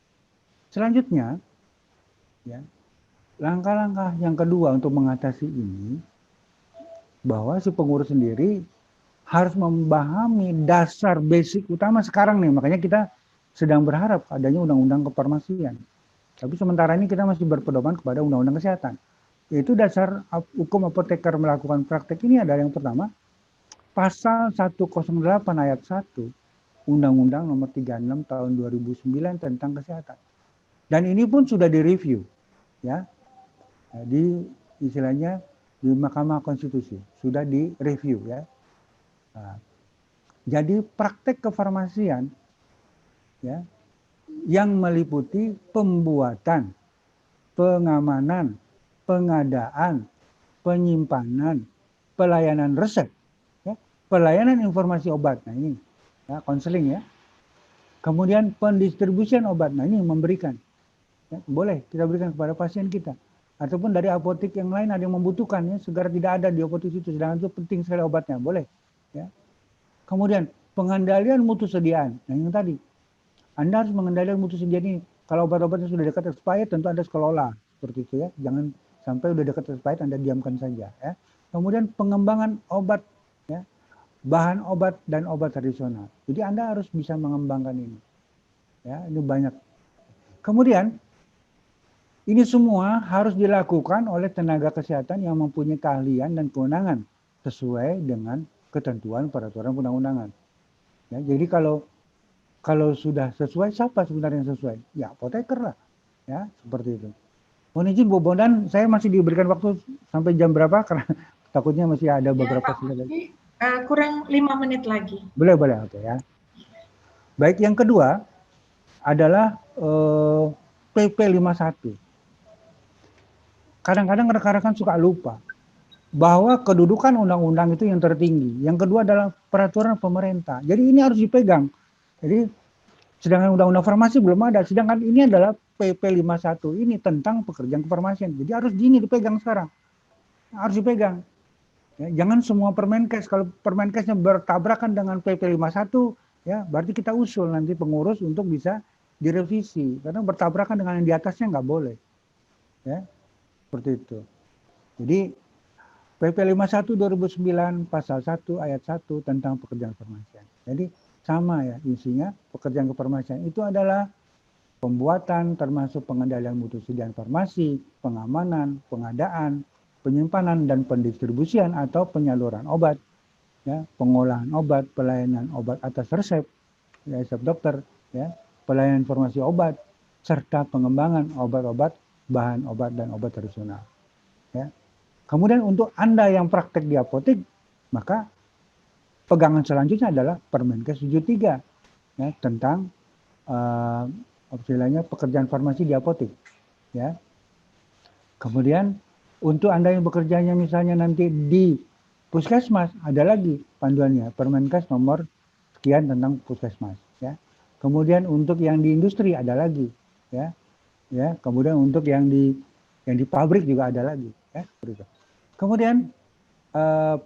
Selanjutnya, ya, langkah-langkah yang kedua untuk mengatasi ini, bahwa si pengurus sendiri harus memahami dasar basic utama sekarang nih, makanya kita sedang berharap adanya undang-undang kefarmasian. Tapi sementara ini kita masih berpedoman kepada undang-undang kesehatan. Yaitu dasar hukum apoteker melakukan praktek ini adalah yang pertama, pasal 108 ayat 1 Undang-Undang nomor 36 tahun 2009 tentang kesehatan. Dan ini pun sudah direview. Ya, di istilahnya di Mahkamah Konstitusi. Sudah direview ya. Nah, jadi praktek kefarmasian ya, yang meliputi pembuatan, pengamanan, pengadaan, penyimpanan, pelayanan resep, ya, pelayanan informasi obat. Nah ini, ya, konseling ya. Kemudian pendistribusian obat. Nah ini memberikan, ya, boleh kita berikan kepada pasien kita. Ataupun dari apotek yang lain ada yang membutuhkan, ya, segera tidak ada di apotek itu, sedangkan itu penting sekali obatnya, boleh. Ya. Kemudian pengendalian mutu sediaan. Nah yang tadi, Anda harus mengendalikan mutu sediaan ini. Kalau obat-obatnya sudah dekat expired, tentu Anda harus kelola seperti itu ya. Jangan sampai sudah dekat expired Anda diamkan saja. Ya. kemudian pengembangan obat, ya, bahan obat dan obat tradisional. Jadi Anda harus bisa mengembangkan ini. Ya, ini banyak. Kemudian ini semua harus dilakukan oleh tenaga kesehatan yang mempunyai keahlian dan kewenangan sesuai dengan ketentuan peraturan undang-undangan. Ya, jadi kalau sudah sesuai, siapa sebenarnya yang sesuai? Ya, apoteker lah. Ya, seperti itu. Mohon izin Bu Bondan, saya masih diberikan waktu sampai jam berapa? Karena takutnya masih ada beberapa slide lagi. Kurang 5 menit lagi. Boleh, oke ya. Baik, yang kedua adalah PP 51. Kadang-kadang rekan-rekan suka lupa bahwa kedudukan undang-undang itu yang tertinggi. Yang kedua adalah peraturan pemerintah. Jadi ini harus dipegang. Jadi sedangkan undang-undang farmasi belum ada, sedangkan ini adalah PP 51 ini tentang pekerjaan kefarmasian. Jadi harus gini dipegang sekarang. Harus dipegang. Ya, jangan semua Permenkes, kalau Permenkesnya bertabrakan dengan PP 51, ya berarti kita usul nanti pengurus untuk bisa direvisi. Karena bertabrakan dengan yang di atasnya nggak boleh. Ya, seperti itu. Jadi PP 51 2009 pasal 1 ayat 1 tentang pekerjaan kefarmasian. Jadi sama ya isinya, pekerjaan kefarmasian itu adalah pembuatan termasuk pengendalian mutu sediaan farmasi, pengamanan, pengadaan, penyimpanan dan pendistribusian atau penyaluran obat, ya, pengolahan obat, pelayanan obat atas resep, ya, resep dokter, ya, pelayanan informasi obat, serta pengembangan obat-obat, bahan obat dan obat tradisional. Ya. Kemudian untuk Anda yang praktek di apotek, maka pegangan selanjutnya adalah Permenkes 73 ya, tentang istilahnya pekerjaan farmasi di apotek. Ya. Kemudian untuk Anda yang bekerjanya misalnya nanti di puskesmas, ada lagi panduannya, Permenkes nomor sekian tentang puskesmas. Ya. Kemudian untuk yang di industri ada lagi, ya. Ya. Kemudian untuk yang di pabrik juga ada lagi, ya. Kemudian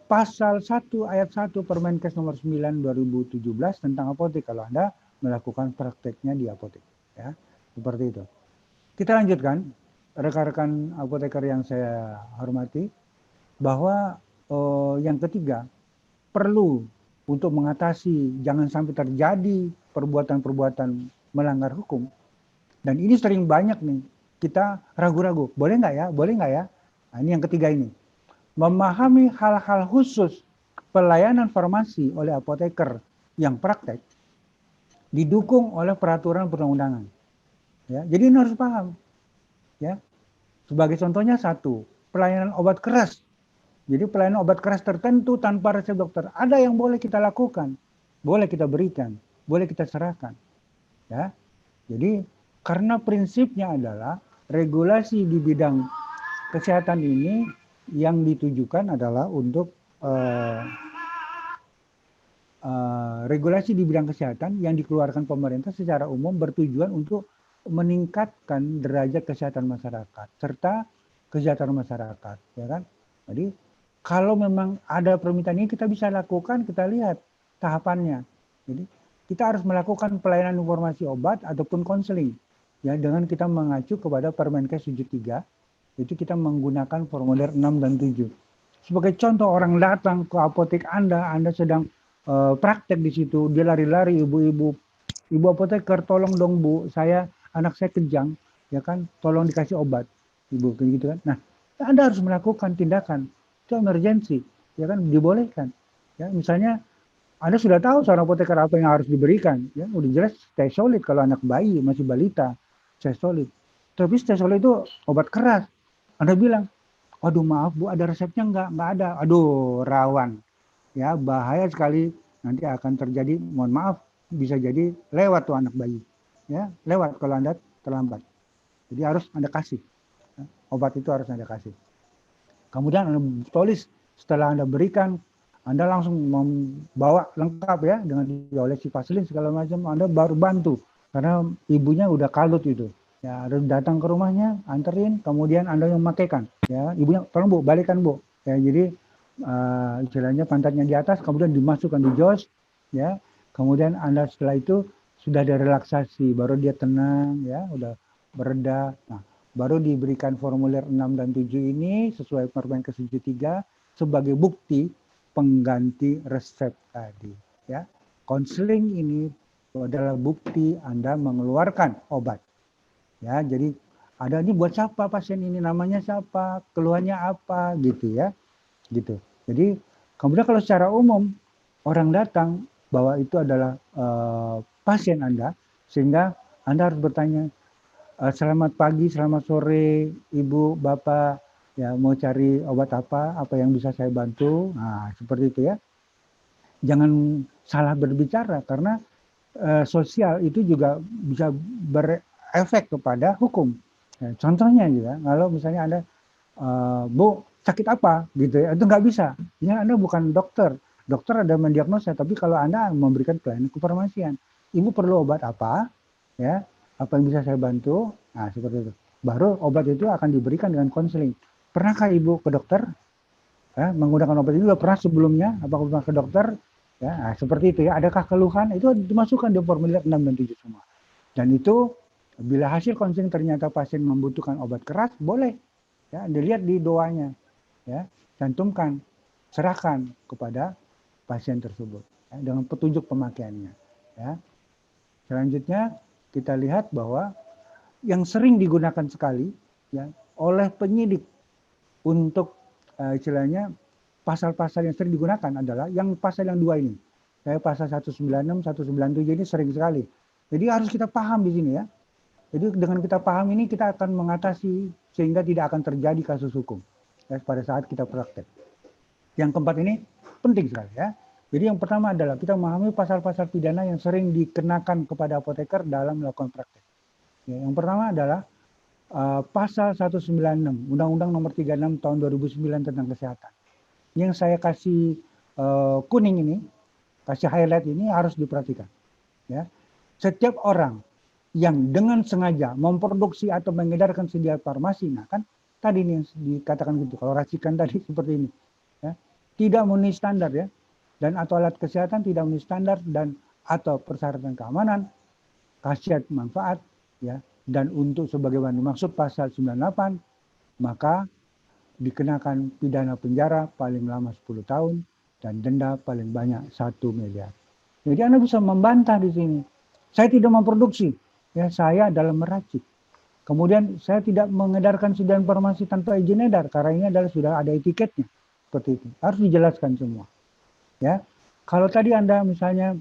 pasal 1 ayat 1 Permenkes nomor 9 2017 tentang apotek kalau Anda melakukan prakteknya di apotek, ya. Seperti itu. Kita lanjutkan, rekan-rekan apoteker yang saya hormati, bahwa yang ketiga perlu untuk mengatasi jangan sampai terjadi perbuatan-perbuatan melanggar hukum. Dan ini sering banyak nih kita ragu-ragu, boleh nggak ya? Nah, ini yang ketiga ini. Memahami hal-hal khusus pelayanan farmasi oleh apoteker yang praktek didukung oleh peraturan perundang-undangan. Ya, jadi ini harus paham. Ya, sebagai contohnya satu, pelayanan obat keras. Jadi pelayanan obat keras tertentu tanpa resep dokter ada yang boleh kita lakukan, boleh kita berikan, boleh kita serahkan. Ya, jadi karena prinsipnya adalah regulasi di bidang kesehatan ini yang ditujukan adalah untuk regulasi di bidang kesehatan yang dikeluarkan pemerintah secara umum bertujuan untuk meningkatkan derajat kesehatan masyarakat serta kesejahteraan masyarakat, ya kan? Jadi kalau memang ada permintaan ini kita bisa lakukan, kita lihat tahapannya. Jadi kita harus melakukan pelayanan informasi obat ataupun konseling, ya, dengan kita mengacu kepada Permenkes 73, itu kita menggunakan formulir 6 dan 7. Sebagai contoh, orang datang ke apotek Anda sedang praktek di situ, dia lari-lari, ibu apoteker, tolong dong Bu, anak saya kejang, ya kan, tolong dikasih obat, ibu, gitu kan. Nah, Anda harus melakukan tindakan, itu emergency, ya kan, dibolehkan. Ya, misalnya Anda sudah tahu seorang apoteker apa yang harus diberikan, ya, udah jelas stay solid kalau anak bayi masih balita, stay solid. Tapi stay solid itu obat keras. Anda bilang, aduh maaf Bu, ada resepnya nggak ada, aduh rawan, ya bahaya sekali, nanti akan terjadi, mohon maaf, bisa jadi lewat tuh anak bayi. Ya, lewat kalau Anda terlambat. Jadi harus Anda kasih. Ya, obat itu harus Anda kasih. Kemudian Anda tulis setelah Anda berikan, Anda langsung membawa lengkap ya dengan diolesi vaselin segala macam, Anda baru bantu karena ibunya udah kalut itu. Ya, harus datang ke rumahnya, anterin, kemudian Anda yang memakaikan. Ya, ibunya tolong Bu, balikan Bu. Ya, jadi istilahnya pantatnya di atas, kemudian dimasukkan di jos, ya. Kemudian Anda setelah itu sudah ada relaksasi, baru dia tenang, ya, udah bereda. Nah, baru diberikan formulir 6 dan 7 ini sesuai Permen ke 73 sebagai bukti pengganti resep tadi. Ya, konseling ini adalah bukti Anda mengeluarkan obat. Ya, jadi ada ini buat siapa pasien ini, namanya siapa, keluhannya apa, gitu ya, gitu. Jadi kemudian kalau secara umum orang datang bahwa itu adalah pasien Anda, sehingga Anda harus bertanya, selamat pagi, selamat sore, Ibu, Bapak, ya mau cari obat apa yang bisa saya bantu, nah seperti itu ya. Jangan salah berbicara karena sosial itu juga bisa berefek kepada hukum. Ya, contohnya juga, kalau misalnya Anda, Bu, sakit apa? Gitu ya, itu nggak bisa. Ya, Anda bukan dokter. Dokter ada mendiagnosa, tapi kalau Anda memberikan pelayanan kefarmasian, Ibu perlu obat apa? Ya, apa yang bisa saya bantu? Nah, seperti itu. Baru obat itu akan diberikan dengan konseling. Pernahkah Ibu ke dokter? Ya, menggunakan obat itu sudah pernah sebelumnya? Apakah pernah ke dokter? Ya, nah, seperti itu ya. Adakah keluhan? Itu dimasukkan di formulir 6 dan 7 semua. Dan itu bila hasil konseling ternyata pasien membutuhkan obat keras, boleh. Ya, dilihat di doanya. Ya, cantumkan, serahkan kepada pasien tersebut ya, dengan petunjuk pemakaiannya. Ya. Selanjutnya kita lihat bahwa yang sering digunakan sekali ya oleh penyidik untuk istilahnya pasal-pasal yang sering digunakan adalah yang pasal yang dua ini. Saya pasal 196, 197 ini sering sekali. Jadi harus kita paham di sini ya. Jadi dengan kita paham ini kita akan mengatasi sehingga tidak akan terjadi kasus hukum ya, pada saat kita praktek. Yang keempat ini penting sekali ya. Jadi yang pertama adalah kita memahami pasal-pasal pidana yang sering dikenakan kepada apoteker dalam melakukan praktek. Ya, yang pertama adalah pasal 196 Undang-Undang Nomor 36 Tahun 2009 tentang kesehatan. Yang saya kasih kuning ini, kasih highlight ini harus diperhatikan. Ya, setiap orang yang dengan sengaja memproduksi atau mengedarkan sedia farmasi, nah kan tadi nih dikatakan gitu, kalau racikan tadi seperti ini, ya, tidak memenuhi standar ya, dan atau alat kesehatan tidak memenuhi standar dan atau persyaratan keamanan, khasiat manfaat, ya, dan untuk sebagaimana dimaksud pasal 98, maka dikenakan pidana penjara paling lama 10 tahun dan denda paling banyak 1 miliar. Jadi Anda bisa membantah di sini. Saya tidak memproduksi, ya saya dalam meracik. Kemudian saya tidak mengedarkan sediaan farmasi tanpa izin edar karena ini adalah sudah ada etiketnya. Seperti itu. Harus dijelaskan semua. Ya. Kalau tadi Anda misalnya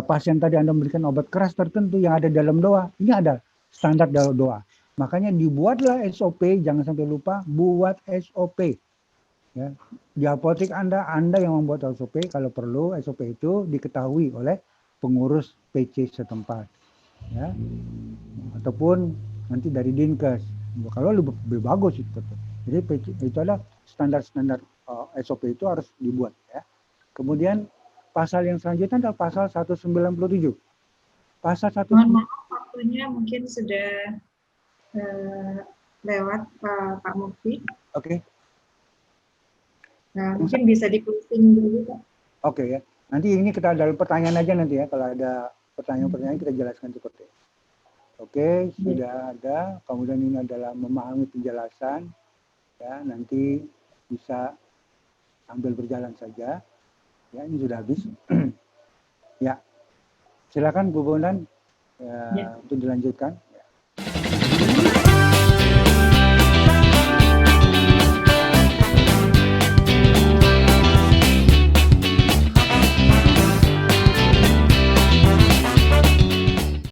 pasien tadi Anda memberikan obat keras tertentu yang ada dalam doa, ini ada standar dalam doa. Makanya dibuatlah SOP, jangan sampai lupa buat SOP. Ya. Di apotek Anda yang membuat SOP, kalau perlu SOP itu diketahui oleh pengurus PC setempat. Ya. Ataupun nanti dari Dinkes. Kalau lebih bagus itu. Jadi PC, itu ada standar-standar SOP itu harus dibuat. Ya. Kemudian pasal yang selanjutnya adalah pasal 197. Pasal 197. Mohon maaf, waktunya mungkin sudah lewat Pak Mufti. Oke. Nah, mungkin bisa di closing dulu Pak. Oke ya. Nanti ini kita ada pertanyaan aja nanti ya. Kalau ada pertanyaan-pertanyaan kita jelaskan seperti itu. Oke, sudah ada. Kemudian ini adalah memahami penjelasan. Ya, nanti bisa sambil berjalan saja. Ya, ini sudah habis. Ya. Silakan Bu Bondan untuk dilanjutkan.